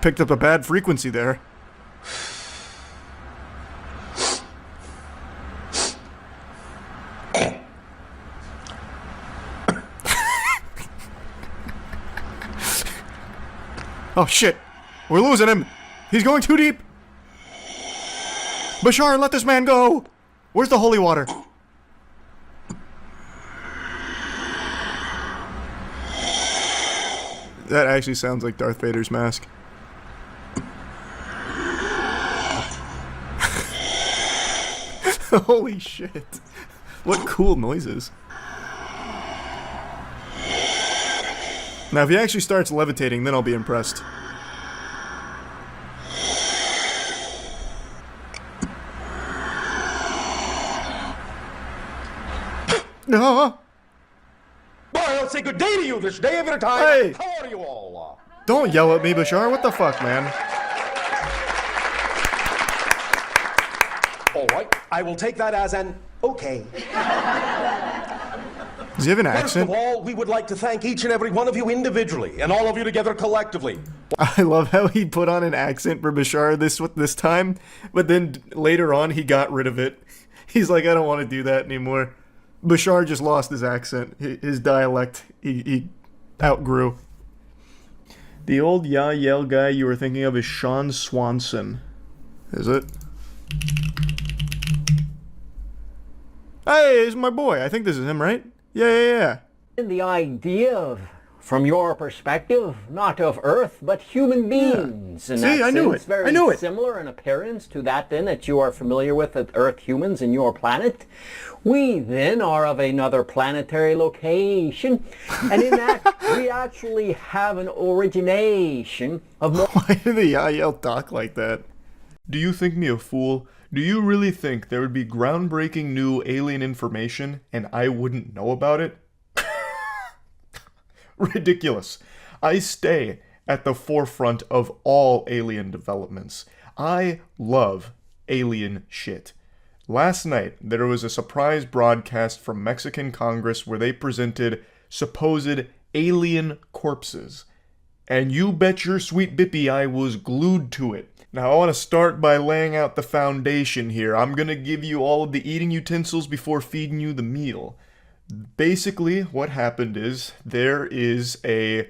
Picked up a bad frequency there. Oh shit. We're losing him. He's going too deep. Bashar, let this man go. Where's the holy water? That actually sounds like Darth Vader's mask. Holy shit. What cool noises. Now, if he actually starts levitating, then I'll be impressed. No. Boy, I'll say good day to you this day of your time. Hey. How are you all? Don't yell at me, Bashar. What the fuck, man? All right, I will take that as an okay. Does he have an First accent? of all, we would like to thank each and every one of you individually, and all of you together collectively. I love how he put on an accent for Bashar this time, but then later on he got rid of it. He's like, I don't want to do that anymore. Bashar just lost his accent, his dialect. He outgrew. The old Yael guy you were thinking of is Sean Swanson. Is it? Hey, it's my boy. I think this is him, right? Yeah. And the idea of, from your perspective, not of Earth, but human beings. Yeah. See, I knew it. Very I knew it. Similar in appearance to that then that you are familiar with Earth humans in your planet. We then are of another planetary location, and in that we actually have an origination of more... Why did the Yael talk like that? Do you think me a fool? Do you really think there would be groundbreaking new alien information and I wouldn't know about it? Ridiculous. I stay at the forefront of all alien developments. I love alien shit. Last night, there was a surprise broadcast from Mexican Congress where they presented supposed alien corpses. And you bet your sweet bippy I was glued to it. Now, I want to start by laying out the foundation here. I'm going to give you all of the eating utensils before feeding you the meal. Basically, what happened is there is a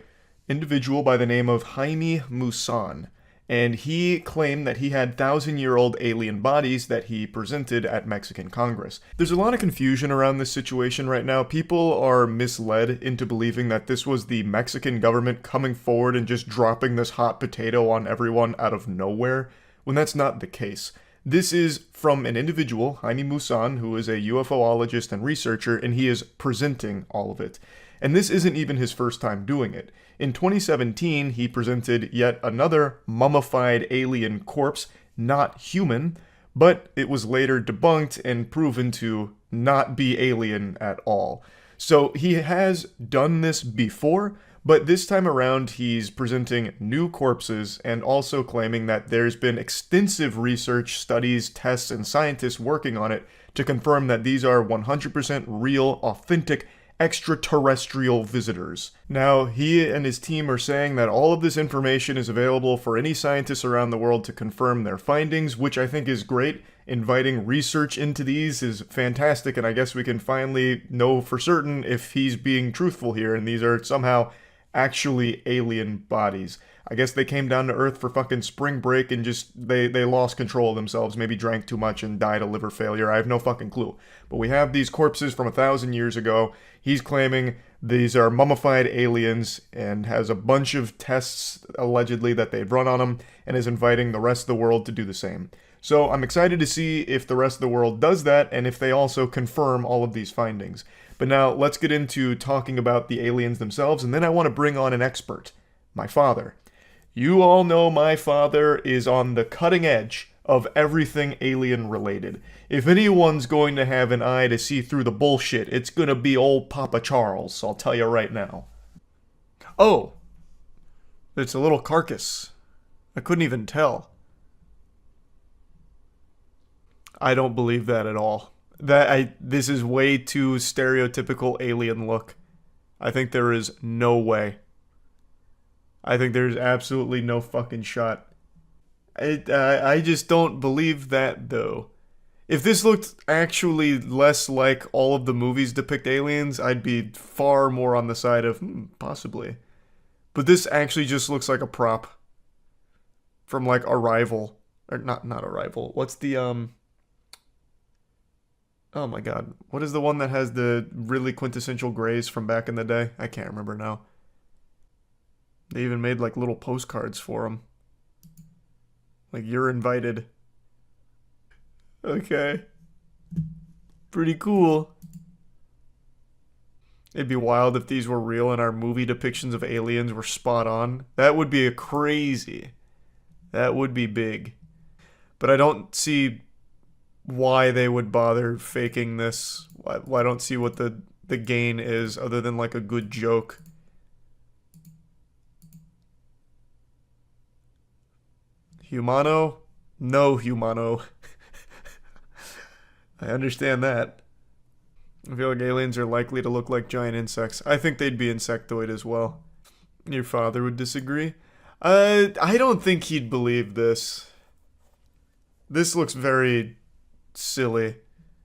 individual by the name of Jaime Maussan, and he claimed that he had 1,000-year-old alien bodies that he presented at Mexican Congress. There's a lot of confusion around this situation right now. People are misled into believing that this was the Mexican government coming forward and just dropping this hot potato on everyone out of nowhere, when that's not the case. This is from an individual, Jaime Maussan, who is a UFOologist and researcher, and he is presenting all of it. And this isn't even his first time doing it. In 2017, he presented yet another mummified alien corpse, not human, but it was later debunked and proven to not be alien at all. So he has done this before, but this time around he's presenting new corpses and also claiming that there's been extensive research, studies, tests, and scientists working on it to confirm that these are 100% real, authentic extraterrestrial visitors. Now, he and his team are saying that all of this information is available for any scientists around the world to confirm their findings, which I think is great. Inviting research into these is fantastic, and I guess we can finally know for certain if he's being truthful here, and these are somehow actually alien bodies. I guess they came down to Earth for fucking spring break and just, they lost control of themselves, maybe drank too much and died of liver failure. I have no fucking clue. But we have these corpses from 1,000 years ago. He's claiming these are mummified aliens and has a bunch of tests, allegedly, that they've run on them, and is inviting the rest of the world to do the same. So I'm excited to see if the rest of the world does that, and if they also confirm all of these findings. But now, let's get into talking about the aliens themselves, and then I want to bring on an expert, my father. You all know my father is on the cutting edge of everything alien related. If anyone's going to have an eye to see through the bullshit, it's gonna be old Papa Charles, I'll tell you right now. Oh, it's a little carcass. I couldn't even tell. I don't believe that at all. This is way too stereotypical alien look. I think there is no way. I think there's absolutely no fucking shot. I just don't believe that, though. If this looked actually less like all of the movies depict aliens, I'd be far more on the side of, possibly. But this actually just looks like a prop. From, like, Arrival. Or, not Arrival. What's the, oh my god. What is the one that has the really quintessential grays from back in the day? I can't remember now. They even made, like, little postcards for them. Like, you're invited. Okay. Pretty cool. It'd be wild if these were real and our movie depictions of aliens were spot on. That would be crazy. That would be big. But I don't see why they would bother faking this. I don't see what the gain is other than, like, a good joke. Humano? No humano. I understand that. I feel like aliens are likely to look like giant insects. I think they'd be insectoid as well. Your father would disagree? I don't think he'd believe this. This looks very silly.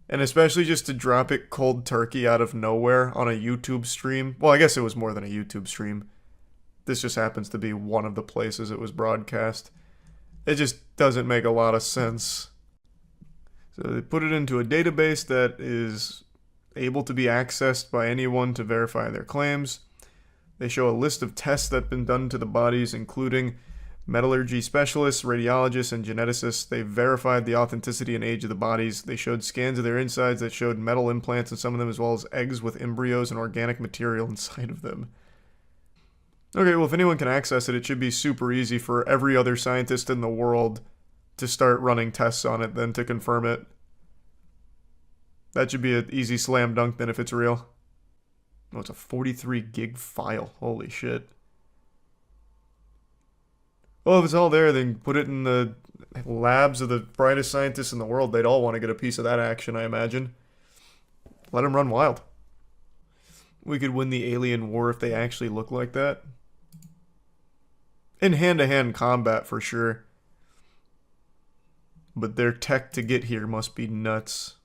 And especially just to drop it cold turkey out of nowhere on a YouTube stream. Well, I guess it was more than a YouTube stream. This just happens to be one of the places it was broadcast. It just doesn't make a lot of sense. So they put it into a database that is able to be accessed by anyone to verify their claims. They show a list of tests that have been done to the bodies, including metallurgy specialists, radiologists, and geneticists. They verified the authenticity and age of the bodies. They showed scans of their insides that showed metal implants in some of them, as well as eggs with embryos and organic material inside of them. Okay, well, if anyone can access it, it should be super easy for every other scientist in the world to start running tests on it, then to confirm it. That should be an easy slam dunk then if it's real. Oh, it's a 43 gig file. Holy shit. Well, if it's all there, then put it in the labs of the brightest scientists in the world. They'd all want to get a piece of that action, I imagine. Let them run wild. We could win the alien war if they actually look like that. In hand-to-hand combat, for sure. But their tech to get here must be nuts.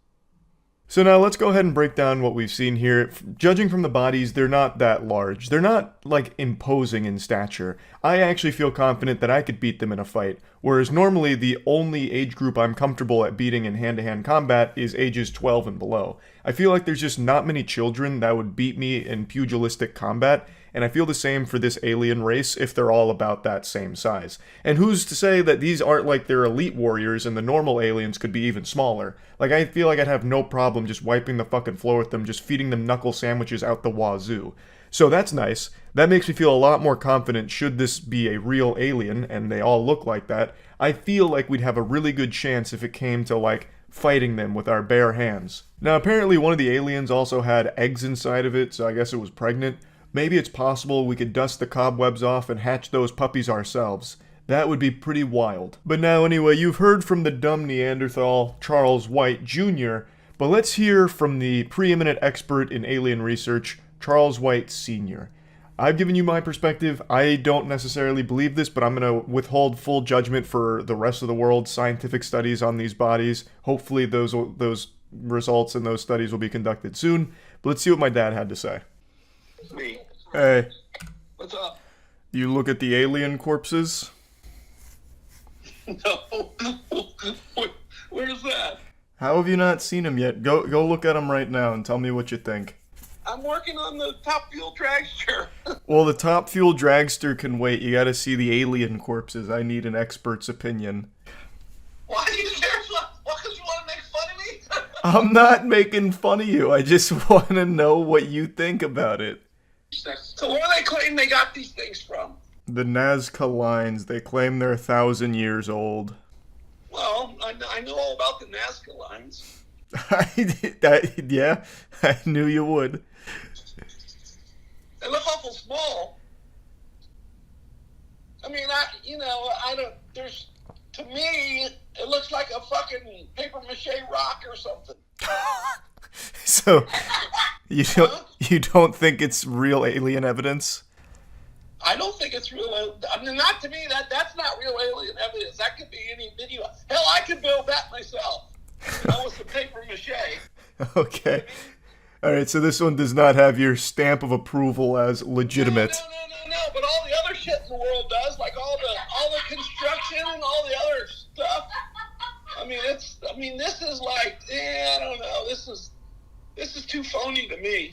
So now let's go ahead and break down what we've seen here. Judging from the bodies, they're not that large. They're not, like, imposing in stature. I actually feel confident that I could beat them in a fight, whereas normally the only age group I'm comfortable at beating in hand-to-hand combat is ages 12 and below. I feel like there's just not many children that would beat me in pugilistic combat, and I feel the same for this alien race if they're all about that same size. And who's to say that these aren't like their elite warriors and the normal aliens could be even smaller? Like, I feel like I'd have no problem just wiping the fucking floor with them, just feeding them knuckle sandwiches out the wazoo. So that's nice. That makes me feel a lot more confident should this be a real alien, and they all look like that. I feel like we'd have a really good chance if it came to, like, fighting them with our bare hands. Now, apparently one of the aliens also had eggs inside of it, so I guess it was pregnant. Maybe it's possible we could dust the cobwebs off and hatch those puppies ourselves. That would be pretty wild. But now anyway, you've heard from the dumb Neanderthal, Charles White Jr., but let's hear from the preeminent expert in alien research, Charles White Sr. I've given you my perspective. I don't necessarily believe this, but I'm going to withhold full judgment for the rest of the world's scientific studies on these bodies. Hopefully those results and those studies will be conducted soon. But let's see what my dad had to say. Me. Hey. What's up? You look at the alien corpses? No. Where's that? How have you not seen them yet? Go look at them right now and tell me what you think. I'm working on the Top Fuel dragster. Well, the Top Fuel dragster can wait. You gotta see the alien corpses. I need an expert's opinion. Why do you care? What, because you want to make fun of me? I'm not making fun of you. I just want to know what you think about it. So where do they claim they got these things from? The Nazca lines. They claim they're 1,000 years old. Well, I know all about the Nazca lines. Yeah, I knew you would. They look awful small. I mean, to me, it looks like a fucking paper mache rock or something. So, you don't think it's real alien evidence? I don't think it's real. I mean, not to me. That's not real alien evidence. That could be any video. Hell, I could build that myself. With some paper mache. Okay. All right. So this one does not have your stamp of approval as legitimate. No. But all the other shit in the world does, like all the construction and all the other stuff. I mean, this is like, I don't know. This is too phony to me.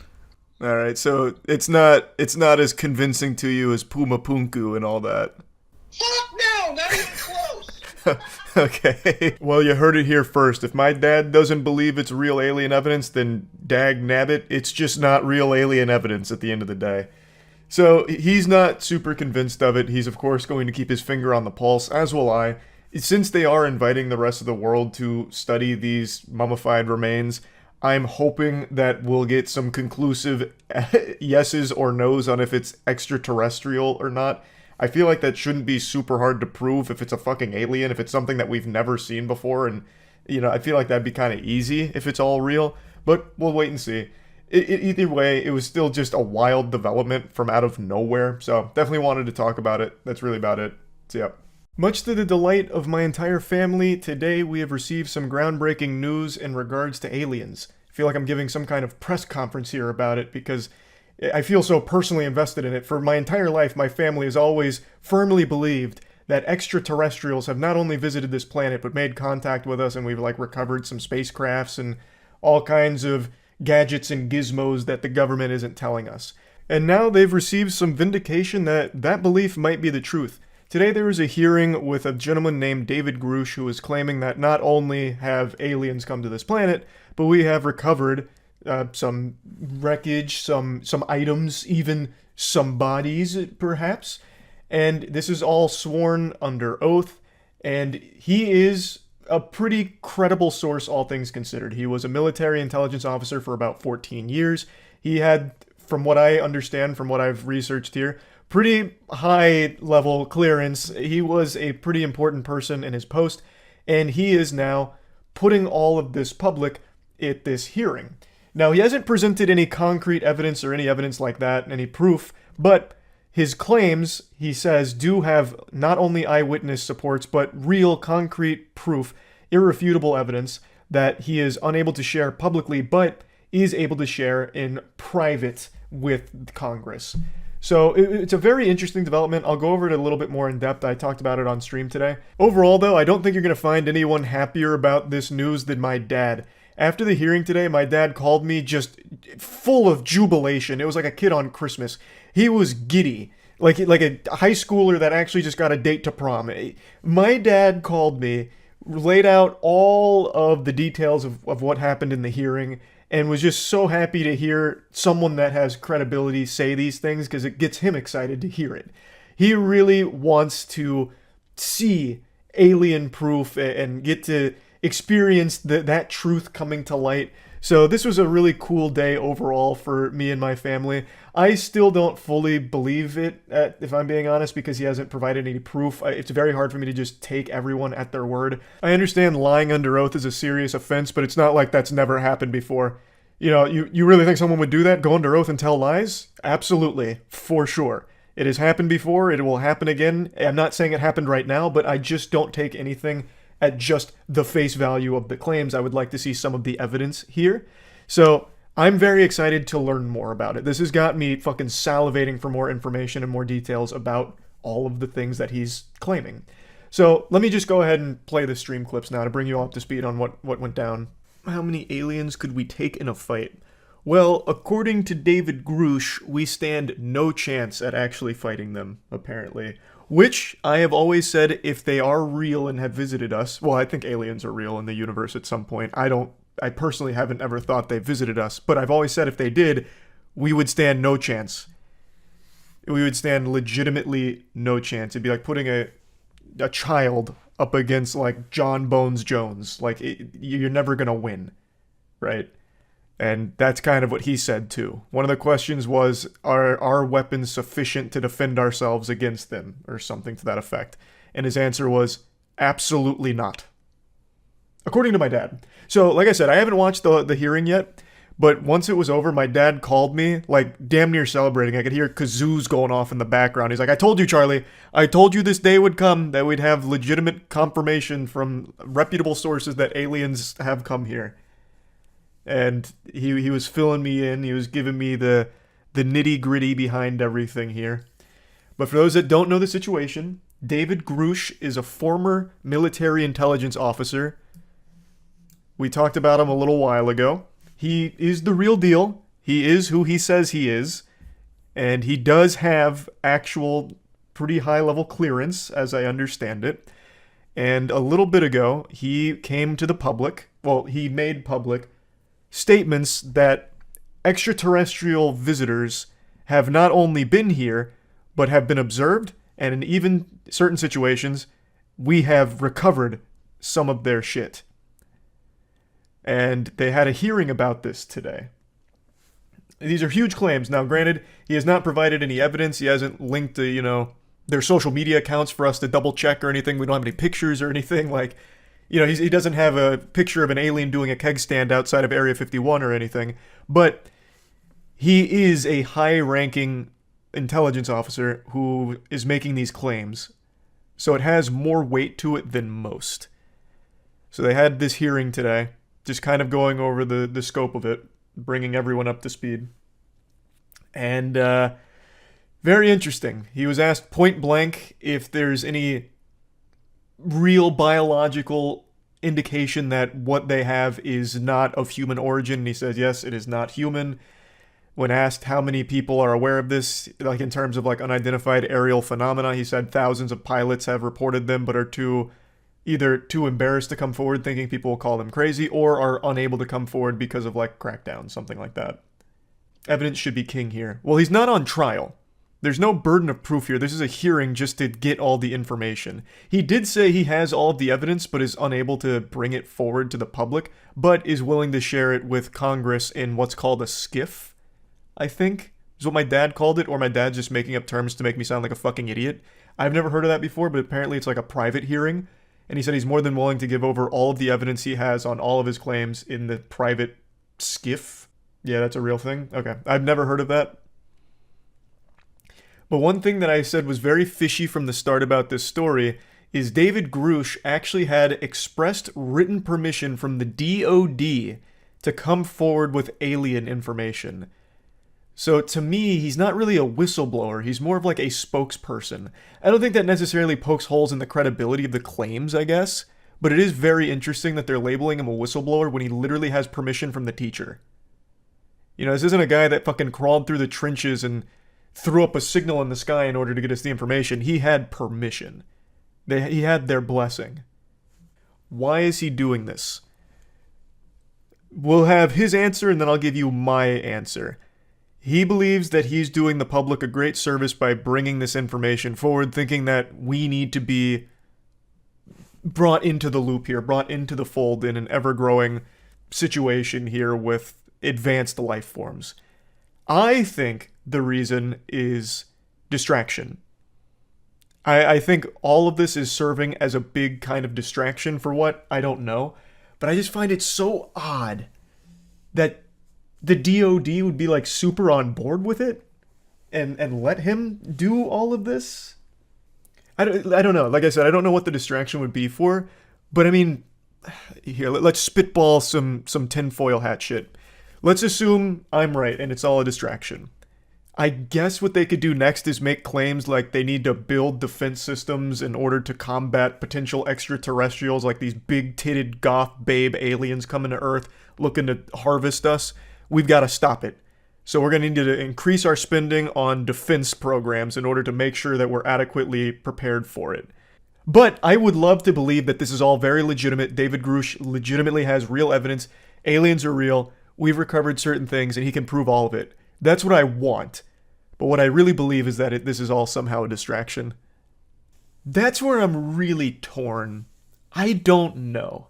All right, so it's not as convincing to you as Puma Punku and all that. Fuck no, not even close. Okay, well, you heard it here first. If my dad doesn't believe it's real alien evidence, then dag nabbit, it's just not real alien evidence at the end of the day. So he's not super convinced of it. He's of course going to keep his finger on the pulse, as will I. Since they are inviting the rest of the world to study these mummified remains, I'm hoping that we'll get some conclusive yeses or nos on if it's extraterrestrial or not. I feel like that shouldn't be super hard to prove if it's a fucking alien, if it's something that we've never seen before, and, I feel like that'd be kind of easy if it's all real, but we'll wait and see. Either way, it was still just a wild development from out of nowhere, so definitely wanted to talk about it. That's really about it. So, yeah. Much to the delight of my entire family, today we have received some groundbreaking news in regards to aliens. I feel like I'm giving some kind of press conference here about it because I feel so personally invested in it. For my entire life, my family has always firmly believed that extraterrestrials have not only visited this planet, but made contact with us, and we've like recovered some spacecrafts and all kinds of gadgets and gizmos that the government isn't telling us. And now they've received some vindication that that belief might be the truth. Today there was a hearing with a gentleman named David Grush who was claiming that not only have aliens come to this planet, but we have recovered some wreckage, some items, even some bodies, perhaps. And this is all sworn under oath, and he is a pretty credible source, all things considered. He was a military intelligence officer for about 14 years. He had, from what I understand, from what I've researched here, pretty high level clearance. He was a pretty important person in his post, and he is now putting all of this public at this hearing. Now, he hasn't presented any concrete evidence or any evidence like that, any proof, but his claims, he says, do have not only eyewitness supports, but real concrete proof, irrefutable evidence that he is unable to share publicly, but is able to share in private with Congress. So it's a very interesting development. I'll go over it a little bit more in depth. I talked about it on stream today. Overall, though, I don't think you're going to find anyone happier about this news than my dad. After the hearing today, my dad called me just full of jubilation. It was like a kid on Christmas. He was giddy, like a high schooler that actually just got a date to prom. My dad called me, laid out all of the details of what happened in the hearing, and was just so happy to hear someone that has credibility say these things because it gets him excited to hear it. He really wants to see alien proof and get to experience that truth coming to light. So this was a really cool day overall for me and my family. I still don't fully believe it, if I'm being honest, because he hasn't provided any proof. It's very hard for me to just take everyone at their word. I understand lying under oath is a serious offense, but it's not like that's never happened before. You know, you really think someone would do that? Go under oath and tell lies? Absolutely. For sure. It has happened before. It will happen again. I'm not saying it happened right now, but I just don't take anything at just the face value of the claims. I would like to see some of the evidence here. So I'm very excited to learn more about it. This has got me fucking salivating for more information and more details about all of the things that he's claiming. So let me just go ahead and play the stream clips now to bring you all up to speed on what went down. How many aliens could we take in a fight? Well, according to David Grush, we stand no chance at actually fighting them, apparently. Which, I have always said, if they are real and have visited us, well, I think aliens are real in the universe at some point. I personally haven't ever thought they visited us, but I've always said if they did, we would stand no chance. We would stand legitimately no chance. It'd be like putting a child up against, like, John Bones Jones. Like, you're never gonna win, right? And that's kind of what he said, too. One of the questions was, are our weapons sufficient to defend ourselves against them? Or something to that effect. And his answer was, absolutely not. According to my dad. So, like I said, I haven't watched the hearing yet, but once it was over, my dad called me, like, damn near celebrating. I could hear kazoos going off in the background. He's like, I told you, Charlie. I told you this day would come, that we'd have legitimate confirmation from reputable sources that aliens have come here. And he was filling me in. He was giving me the nitty-gritty behind everything here. But for those that don't know the situation, David Grush is a former military intelligence officer. We talked about him a little while ago. He is the real deal. He is who he says he is. And he does have actual pretty high-level clearance, as I understand it. And a little bit ago, he came to the public. Well, he made public statements that extraterrestrial visitors have not only been here, but have been observed, and in even certain situations, we have recovered some of their shit. And they had a hearing about this today. These are huge claims. Now, granted, he has not provided any evidence. He hasn't linked to, their social media accounts for us to double check or anything. We don't have any pictures or anything. Like, he doesn't have a picture of an alien doing a keg stand outside of Area 51 or anything, but he is a high-ranking intelligence officer who is making these claims, so it has more weight to it than most. So they had this hearing today, just kind of going over the scope of it, bringing everyone up to speed. And very interesting. He was asked point blank if there's any real biological indication that what they have is not of human origin. And he says, yes, it is not human. When asked how many people are aware of this, like in terms of like unidentified aerial phenomena, he said thousands of pilots have reported them, but are either too embarrassed to come forward, thinking people will call them crazy, or are unable to come forward because of like crackdown, something like that. Evidence should be king here. Well, he's not on trial. There's no burden of proof here. This is a hearing just to get all the information. He did say he has all of the evidence, but is unable to bring it forward to the public, but is willing to share it with Congress in what's called a skiff, I think, is what my dad called it, or my dad's just making up terms to make me sound like a fucking idiot. I've never heard of that before, but apparently it's like a private hearing, and he said he's more than willing to give over all of the evidence he has on all of his claims in the private skiff. Yeah, that's a real thing? Okay. I've never heard of that. But one thing that I said was very fishy from the start about this story is David Grush actually had expressed written permission from the DOD to come forward with alien information. So to me, he's not really a whistleblower. He's more of like a spokesperson. I don't think that necessarily pokes holes in the credibility of the claims, I guess. But it is very interesting that they're labeling him a whistleblower when he literally has permission from the teacher. You know, this isn't a guy that fucking crawled through the trenches and threw up a signal in the sky in order to get us the information. He had permission. He had their blessing. Why is he doing this? We'll have his answer and then I'll give you my answer. He believes that he's doing the public a great service by bringing this information forward, thinking that we need to be brought into the loop here, brought into the fold in an ever-growing situation here with advanced life forms. I think the reason is distraction. I think all of this is serving as a big kind of distraction for what? I don't know. But I just find it so odd that the DOD would be like super on board with it and let him do all of this. I don't know. Like I said, I don't know what the distraction would be for. But I mean, here, let's spitball some tinfoil hat shit. Let's assume I'm right and it's all a distraction. I guess what they could do next is make claims like they need to build defense systems in order to combat potential extraterrestrials, like these big-titted goth babe aliens coming to Earth looking to harvest us. We've got to stop it. So we're going to need to increase our spending on defense programs in order to make sure that we're adequately prepared for it. But I would love to believe that this is all very legitimate. David Grush legitimately has real evidence. Aliens are real. We've recovered certain things, and he can prove all of it. That's what I want. But what I really believe is that this is all somehow a distraction. That's where I'm really torn. I don't know.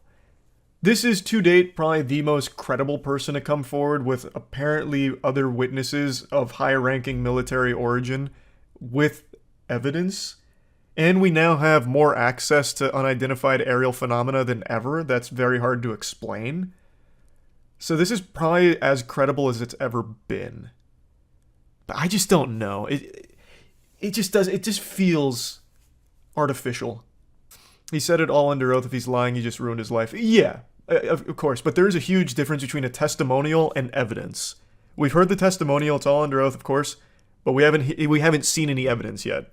This is, to date, probably the most credible person to come forward with apparently other witnesses of high-ranking military origin with evidence. And we now have more access to unidentified aerial phenomena than ever. That's very hard to explain. So this is probably as credible as it's ever been. But I just don't know. It just feels artificial. He said it all under oath. If he's lying, he just ruined his life. Yeah, of course. But there is a huge difference between a testimonial and evidence. We've heard the testimonial. It's all under oath, of course. But we haven't seen any evidence yet.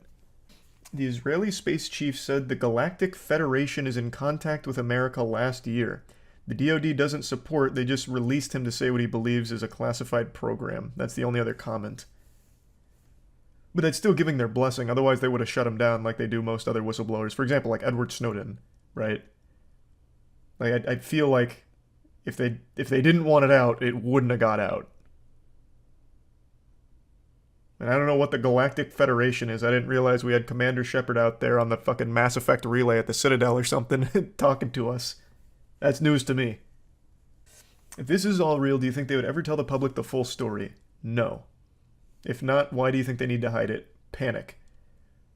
The Israeli space chief said the Galactic Federation is in contact with America last year. The DoD doesn't support. They just released him to say what he believes is a classified program. That's the only other comment. But that's still giving their blessing. Otherwise, they would have shut him down like they do most other whistleblowers. For example, like Edward Snowden, right? Like I feel like if they didn't want it out, it wouldn't have got out. And I don't know what the Galactic Federation is. I didn't realize we had Commander Shepard out there on the fucking Mass Effect relay at the Citadel or something talking to us. That's news to me. If this is all real, do you think they would ever tell the public the full story? No. If not, why do you think they need to hide it? Panic.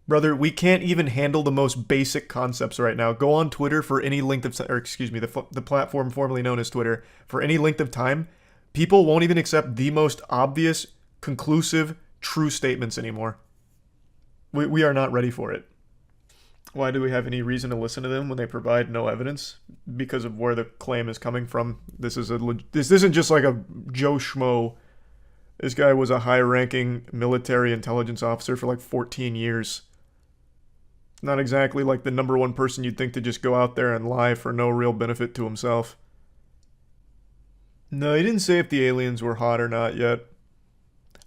Brother, we can't even handle the most basic concepts right now. Go on Twitter for any length of time, or excuse me, the platform formerly known as Twitter, for any length of time. People won't even accept the most obvious, conclusive, true statements anymore. We are not ready for it. Why do we have any reason to listen to them when they provide no evidence? Because of where the claim is coming from. This isn't just like a Joe Schmo. This guy was a high-ranking military intelligence officer for like 14 years. Not exactly like the number one person you'd think to just go out there and lie for no real benefit to himself. No, he didn't say if the aliens were hot or not yet.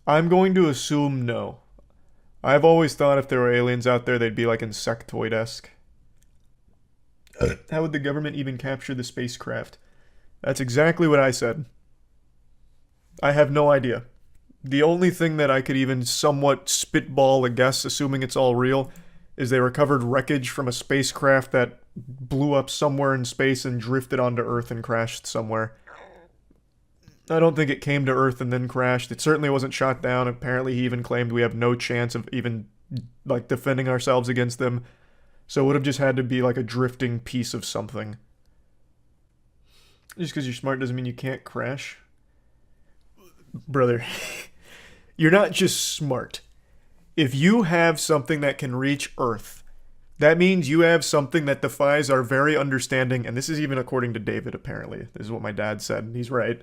I'm going to assume no. I've always thought if there were aliens out there, they'd be like insectoid-esque. How would the government even capture the spacecraft? That's exactly what I said. I have no idea. The only thing that I could even somewhat spitball a guess, assuming it's all real, is they recovered wreckage from a spacecraft that blew up somewhere in space and drifted onto Earth and crashed somewhere. I don't think it came to Earth and then crashed. It certainly wasn't shot down. Apparently he even claimed we have no chance of even, like, defending ourselves against them. So it would have just had to be like a drifting piece of something. Just because you're smart doesn't mean you can't crash. Brother, you're not just smart. If you have something that can reach Earth, that means you have something that defies our very understanding, and this is even according to David, apparently. This is what my dad said, and he's right.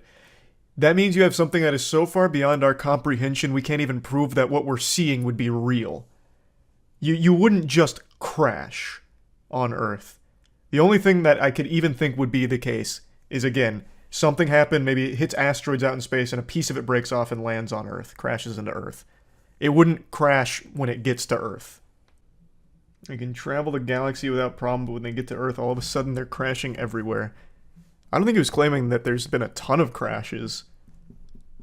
That means you have something that is so far beyond our comprehension we can't even prove that what we're seeing would be real. You wouldn't just crash on Earth. The only thing that I could even think would be the case is, again, something happened, maybe it hits asteroids out in space and a piece of it breaks off and lands on Earth, crashes into Earth. It wouldn't crash when it gets to Earth. They can travel the galaxy without problem, but when they get to Earth, all of a sudden they're crashing everywhere. I don't think he was claiming that there's been a ton of crashes.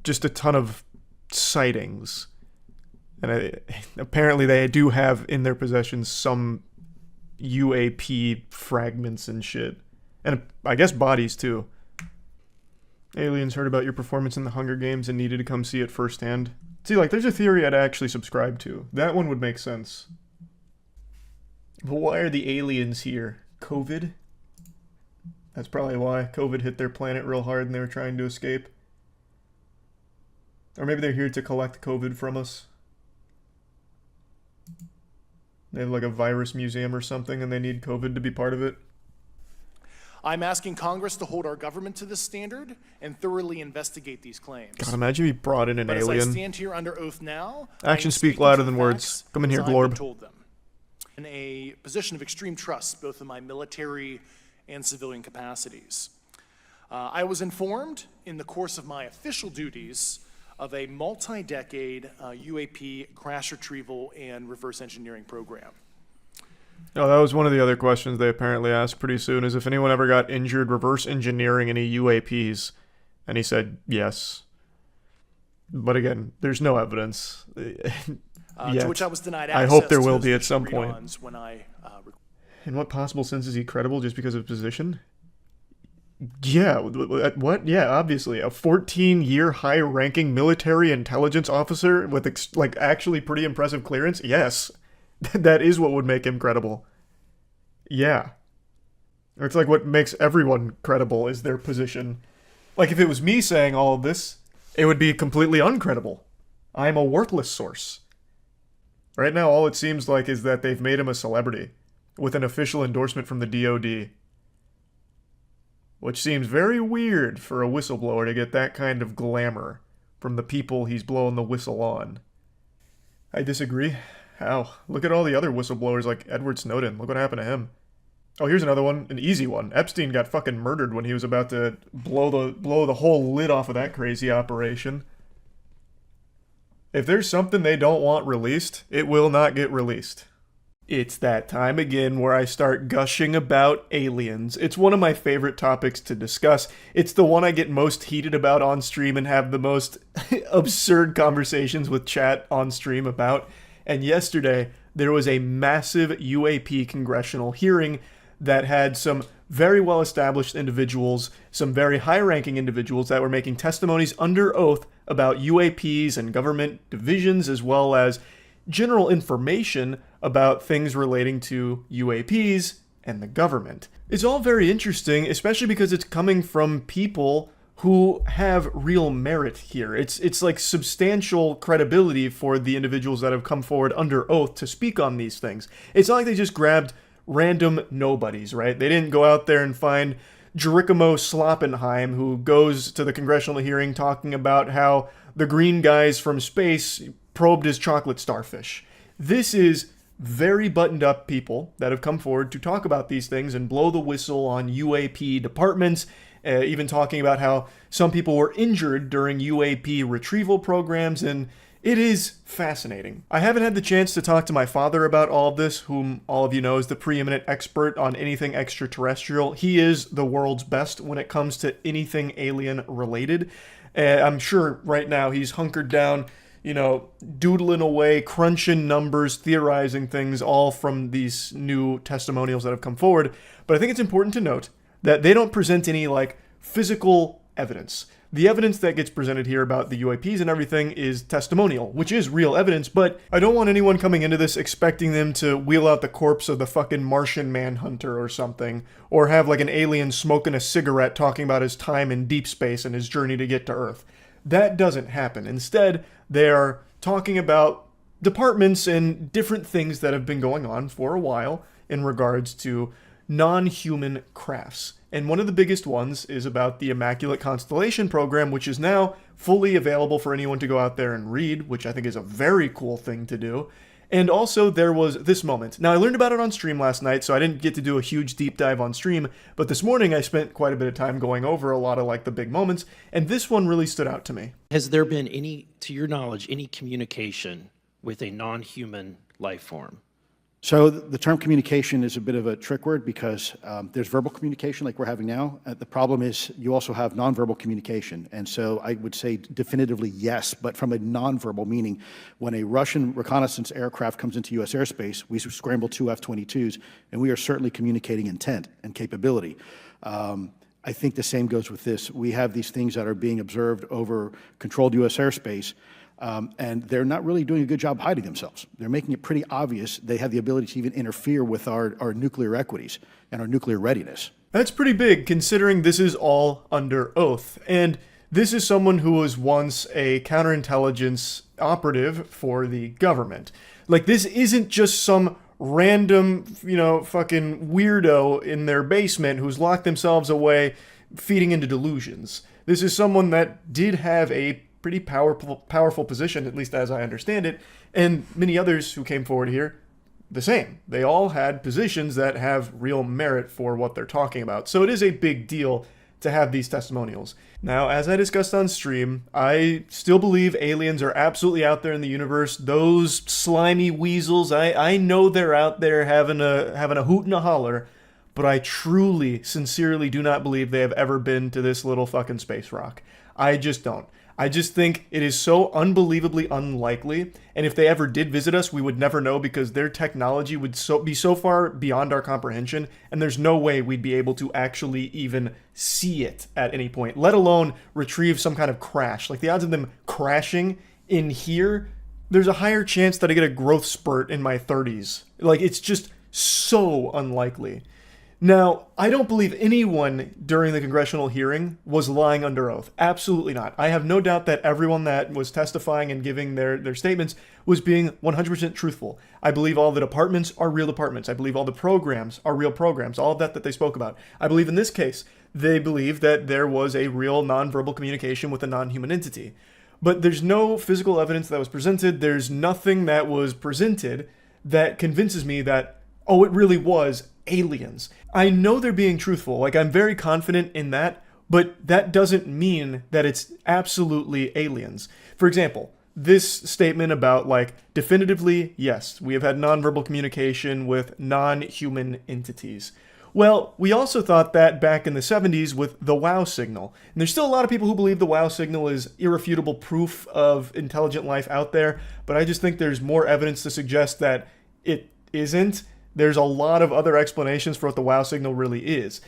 Just a ton of sightings. And apparently they do have in their possession some UAP fragments and shit. And I guess bodies too. Aliens heard about your performance in the Hunger Games and needed to come see it firsthand. See, like, there's a theory I'd actually subscribe to. That one would make sense. But why are the aliens here? COVID? That's probably why. COVID hit their planet real hard and they were trying to escape. Or maybe they're here to collect COVID from us. They have like a virus museum or something and they need COVID to be part of it. I'm asking Congress to hold our government to this standard and thoroughly investigate these claims. God, imagine if you brought in an But alien. as I stand here under oath now, Actions speak louder than words. Come in here, Glorb. Told them. In a position of extreme trust, both in my military and civilian capacities. I was informed in the course of my official duties of a multi-decade UAP crash retrieval and reverse engineering program. Oh, that was one of the other questions they apparently asked pretty soon, is if anyone ever got injured reverse engineering any UAPs. And he said yes. But again, there's no evidence. To which I was denied I access hope there to will those be at mission some point. read-ons when I, In what possible sense is he credible just because of his position? Yeah, what? Yeah, obviously. A 14-year high-ranking military intelligence officer with, like, actually pretty impressive clearance? Yes. That is what would make him credible. Yeah. It's like what makes everyone credible is their position. Like, if it was me saying all of this, it would be completely uncredible. I'm a worthless source. Right now, all it seems like is that they've made him a celebrity, with an official endorsement from the DoD. Which seems very weird for a whistleblower to get that kind of glamour from the people he's blowing the whistle on. I disagree. How? Look at all the other whistleblowers like Edward Snowden. Look what happened to him. Oh, here's another one. An easy one. Epstein got fucking murdered when he was about to blow the whole lid off of that crazy operation. If there's something they don't want released, it will not get released. It's that time again where I start gushing about aliens. It's one of my favorite topics to discuss. It's the one I get most heated about on stream and have the most absurd conversations with chat on stream about. And yesterday, there was a massive UAP congressional hearing that had some very well-established individuals, some very high-ranking individuals that were making testimonies under oath about UAPs and government divisions, as well as general information about things relating to UAPs and the government. It's all very interesting, especially because it's coming from people who have real merit here. It's like substantial credibility for the individuals that have come forward under oath to speak on these things. It's not like they just grabbed random nobodies, right? They didn't go out there and find Jericamo Sloppenheim, who goes to the congressional hearing talking about how the green guys from space probed his chocolate starfish. This is very buttoned up people that have come forward to talk about these things and blow the whistle on UAP departments, even talking about how some people were injured during UAP retrieval programs, and it is fascinating. I haven't had the chance to talk to my father about all of this, whom all of you know is the preeminent expert on anything extraterrestrial. He is the world's best when it comes to anything alien related. I'm sure right now he's hunkered down, doodling away, crunching numbers, theorizing things, all from these new testimonials that have come forward. But I think it's important to note that they don't present any, physical evidence. The evidence that gets presented here about the UAPs and everything is testimonial, which is real evidence, but I don't want anyone coming into this expecting them to wheel out the corpse of the fucking Martian Manhunter or something, or have an alien smoking a cigarette talking about his time in deep space and his journey to get to Earth. That doesn't happen. Instead, they are talking about departments and different things that have been going on for a while in regards to non-human crafts. And one of the biggest ones is about the Immaculate Constellation program, which is now fully available for anyone to go out there and read, which I think is a very cool thing to do. And also there was this moment. Now I learned about it on stream last night, so I didn't get to do a huge deep dive on stream, but this morning I spent quite a bit of time going over a lot of the big moments, and this one really stood out to me. Has there been any, to your knowledge, any communication with a non-human life form? So the term communication is a bit of a trick word because there's verbal communication like we're having now. The problem is you also have nonverbal communication. And so I would say definitively yes, but from a nonverbal meaning, when a Russian reconnaissance aircraft comes into U.S. airspace, we scramble 2 F-22s, and we are certainly communicating intent and capability. I think the same goes with this. We have these things that are being observed over controlled U.S. airspace, and they're not really doing a good job hiding themselves. They're making it pretty obvious they have the ability to even interfere with our nuclear equities and our nuclear readiness. That's pretty big, considering this is all under oath. And this is someone who was once a counterintelligence operative for the government. This isn't just some random, fucking weirdo in their basement who's locked themselves away feeding into delusions. This is someone that did have a pretty powerful position, at least as I understand it, and many others who came forward here, the same. They all had positions that have real merit for what they're talking about. So it is a big deal to have these testimonials. Now, as I discussed on stream, I still believe aliens are absolutely out there in the universe. Those slimy weasels, I know they're out there having a hoot and a holler, but I truly, sincerely do not believe they have ever been to this little fucking space rock. I just don't. I just think it is so unbelievably unlikely, and if they ever did visit us, we would never know because their technology would be so far beyond our comprehension, and there's no way we'd be able to actually even see it at any point, let alone retrieve some kind of crash. The odds of them crashing in here, there's a higher chance that I get a growth spurt in my 30s. It's just so unlikely. Now, I don't believe anyone during the congressional hearing was lying under oath. Absolutely not. I have no doubt that everyone that was testifying and giving their statements was being 100% truthful. I believe all the departments are real departments. I believe all the programs are real programs, all of that they spoke about. I believe in this case, they believe that there was a real nonverbal communication with a non-human entity. But there's no physical evidence that was presented. There's nothing that was presented that convinces me that, oh, it really was aliens. I know they're being truthful. I'm very confident in that, but that doesn't mean that it's absolutely aliens. For example, this statement about definitively, yes, we have had nonverbal communication with non-human entities. Well, we also thought that back in the 70s with the WOW signal. And there's still a lot of people who believe the WOW signal is irrefutable proof of intelligent life out there, but I just think there's more evidence to suggest that it isn't. There's a lot of other explanations for what the WOW signal really is.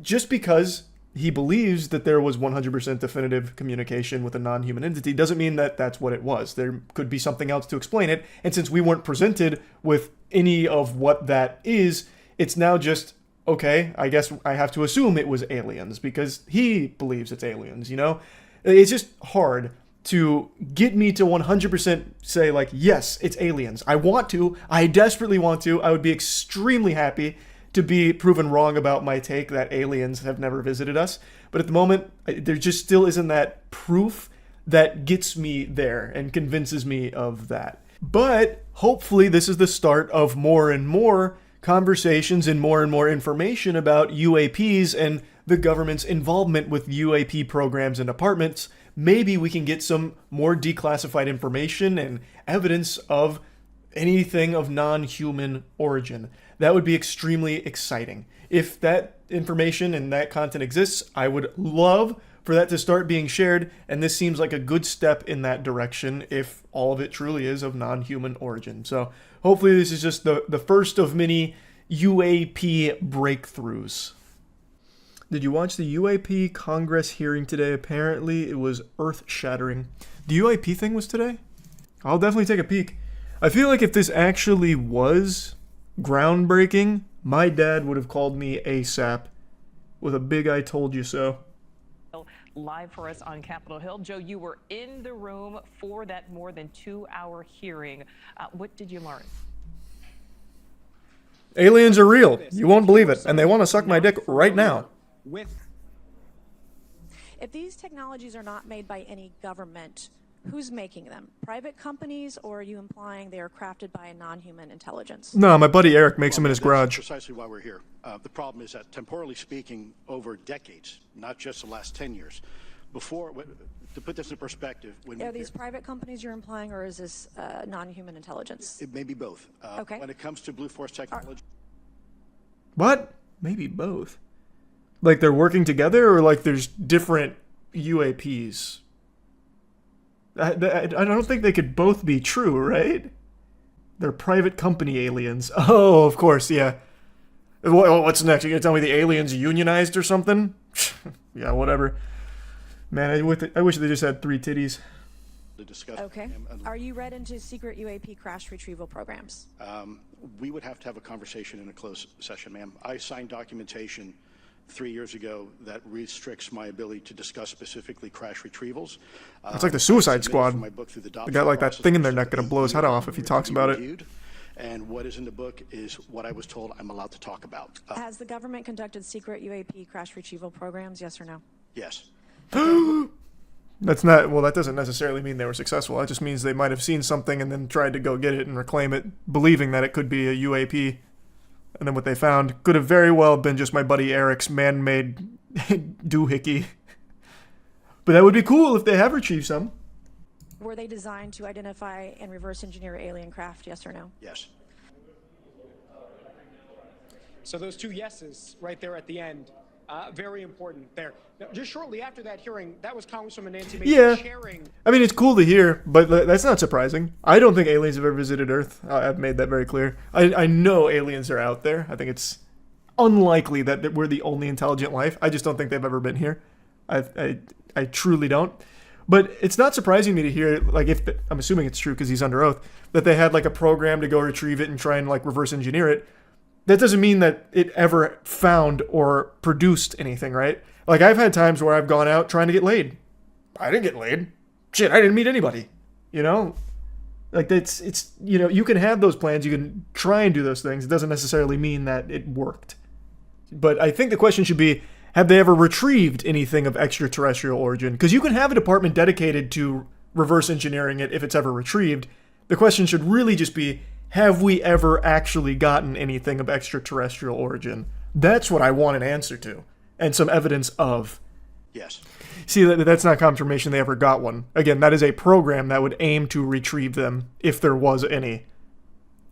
Just because he believes that there was 100% definitive communication with a non-human entity doesn't mean that that's what it was. There could be something else to explain it, and since we weren't presented with any of what that is, it's now just, okay, I guess I have to assume it was aliens, because he believes it's aliens, It's just hard to get me to 100% say yes, it's aliens. I desperately want to. I would be extremely happy to be proven wrong about my take that aliens have never visited us. But at the moment, there just still isn't that proof that gets me there and convinces me of that. But hopefully this is the start of more and more conversations and more information about UAPs and the government's involvement with UAP programs and departments. Maybe we can get some more declassified information and evidence of anything of non-human origin. That would be extremely exciting. If that information and that content exists, I would love for that to start being shared, and this seems like a good step in that direction if all of it truly is of non-human origin. So hopefully this is just the first of many UAP breakthroughs. Did you watch the UAP Congress hearing today? Apparently it was earth-shattering. The UAP thing was today? I'll definitely take a peek. I feel like if this actually was groundbreaking, my dad would have called me ASAP with a big "I told you so." Live for us on Capitol Hill. Joe, you were in the room for that more than 2-hour hearing. What did you learn? Aliens are real. You won't believe it. And they want to suck my dick right now. If these technologies are not made by any government, who's making them? Private companies, or are you implying they are crafted by a non-human intelligence? No, my buddy Eric makes them in his garage. That's precisely why we're here. The problem is that, temporally speaking, over decades, not just the last 10 years, before, to put this in perspective, Are these private companies you're implying, or is this non-human intelligence? It may be both. Okay. When it comes to Blue Force technology. What? Maybe both. Like they're working together, or like there's different UAPs? I don't think they could both be true, right? They're private company aliens. Oh, of course, yeah. What's next? You gonna tell me the aliens unionized or something? Yeah, whatever. Man, I wish they just had 3 titties. Okay. Are you read into secret UAP crash retrieval programs? We would have to have a conversation in a closed session, ma'am. I signed documentation 3 years ago that restricts my ability to discuss specifically crash retrievals. It's like the Suicide Squad. They got like that thing in their neck gonna blow his head off if he talks about it. And what is in the book is what I was told I'm allowed to talk about. Has the government conducted secret UAP crash retrieval programs, yes or no? Yes. That's not, well, that doesn't necessarily mean they were successful. That just means they might have seen something and then tried to go get it and reclaim it, believing that it could be a UAP. And then what they found could have very well been just my buddy Eric's man-made doohickey. But that would be cool if they have retrieved some. Were they designed to identify and reverse engineer alien craft, yes or no? Yes. So those 2 yeses right there at the end, very important there. Now, just shortly after that hearing, that was Congresswoman Nancy Mace chairing. I mean, it's cool to hear, but that's not surprising. I don't think aliens have ever visited Earth. I've made that very clear. I know aliens are out there. I think it's unlikely that we're the only intelligent life. I just don't think they've ever been here. I truly don't. But it's not surprising me to hear, like, I'm assuming it's true because he's under oath, that they had like a program to go retrieve it and try and like reverse engineer it. That doesn't mean that it ever found or produced anything, right? Like, I've had times where I've gone out trying to get laid. I didn't get laid. Shit, I didn't meet anybody. You know? Like, it's you know, you can have those plans, you can try and do those things. It doesn't necessarily mean that it worked. But I think the question should be, have they ever retrieved anything of extraterrestrial origin? Because you can have a department dedicated to reverse engineering it if it's ever retrieved. The question should really just be, have we ever actually gotten anything of extraterrestrial origin? That's what I want an answer to, and some evidence of. Yes. See, that's not confirmation they ever got one. Again, that is a program that would aim to retrieve them, if there was any.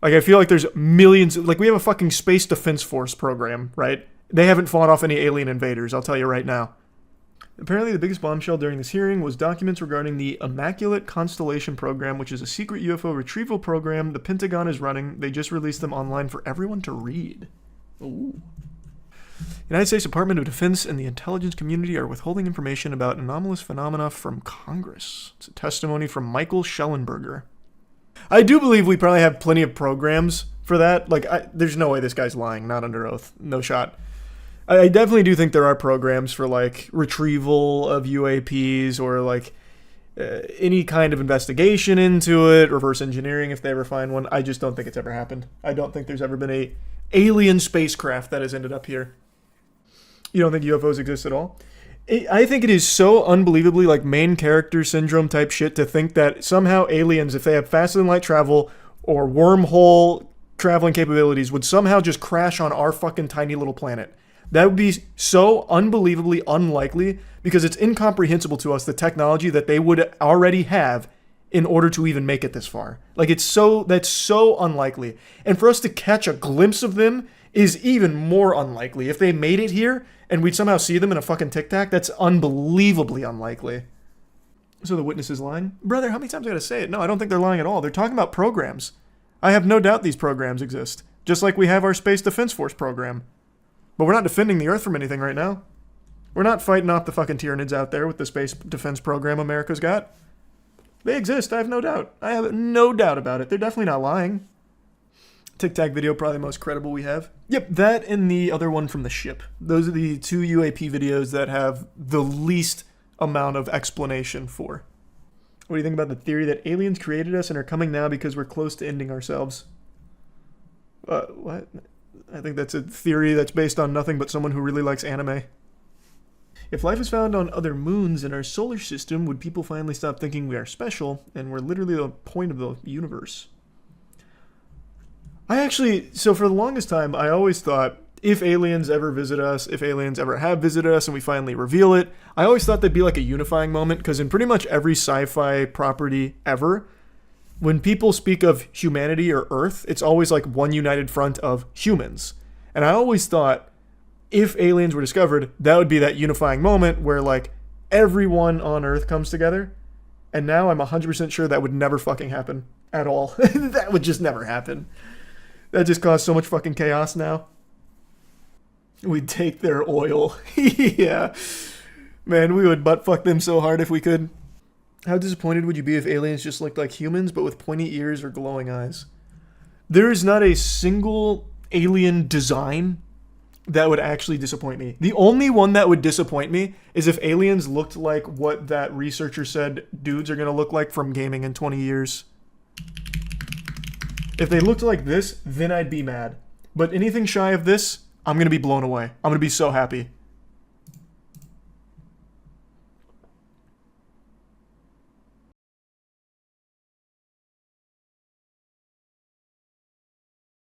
Like, I feel like there's millions, like, we have a fucking Space Defense Force program, right? They haven't fought off any alien invaders, I'll tell you right now. Apparently, the biggest bombshell during this hearing was documents regarding the Immaculate Constellation program, which is a secret UFO retrieval program the Pentagon is running. They just released them online for everyone to read. Ooh. United States Department of Defense and the intelligence community are withholding information about anomalous phenomena from Congress. It's a testimony from Michael Schellenberger. I do believe we probably have plenty of programs for that. Like, there's no way this guy's lying, not under oath. No shot. I definitely do think there are programs for, like, retrieval of UAPs or, like, any kind of investigation into it, reverse engineering if they ever find one. I just don't think it's ever happened. I don't think there's ever been a alien spacecraft that has ended up here. You don't think UFOs exist at all? I think it is so unbelievably, like, main character syndrome type shit to think that somehow aliens, if they have faster than light travel or wormhole traveling capabilities would somehow just crash on our fucking tiny little planet. That would be so unbelievably unlikely because it's incomprehensible to us the technology that they would already have in order to even make it this far. Like, that's so unlikely. And for us to catch a glimpse of them is even more unlikely. If they made it here and we'd somehow see them in a fucking Tic Tac, that's unbelievably unlikely. So the witness is lying? Brother, how many times do I gotta say it? No, I don't think they're lying at all. They're talking about programs. I have no doubt these programs exist. Just like we have our Space Defense Force program. But we're not defending the Earth from anything right now. We're not fighting off the fucking Tyranids out there with the space defense program America's got. They exist, I have no doubt. I have no doubt about it. They're definitely not lying. Tic Tac video, probably the most credible we have. Yep, that and the other one from the ship. Those are the two UAP videos that have the least amount of explanation for. What do you think about the theory that aliens created us and are coming now because we're close to ending ourselves? What? I think that's a theory that's based on nothing but someone who really likes anime. If life is found on other moons in our solar system, would people finally stop thinking we are special and we're literally the point of the universe? So for the longest time, I always thought if aliens ever visit us, if aliens ever have visited us and we finally reveal it, I always thought that'd be like a unifying moment, because in pretty much every sci-fi property ever, when people speak of humanity or Earth, it's always like one united front of humans. And I always thought if aliens were discovered, that would be that unifying moment where like everyone on Earth comes together. And now I'm 100% sure that would never fucking happen at all. That would just never happen. That just caused so much fucking chaos now. We'd take their oil. Yeah. Man, we would butt fuck them so hard if we could. How disappointed would you be if aliens just looked like humans but with pointy ears or glowing eyes? There is not a single alien design that would actually disappoint me. The only one that would disappoint me is if aliens looked like what that researcher said dudes are going to look like from gaming in 20 years. If they looked like this, then I'd be mad. But anything shy of this, I'm going to be blown away. I'm going to be so happy.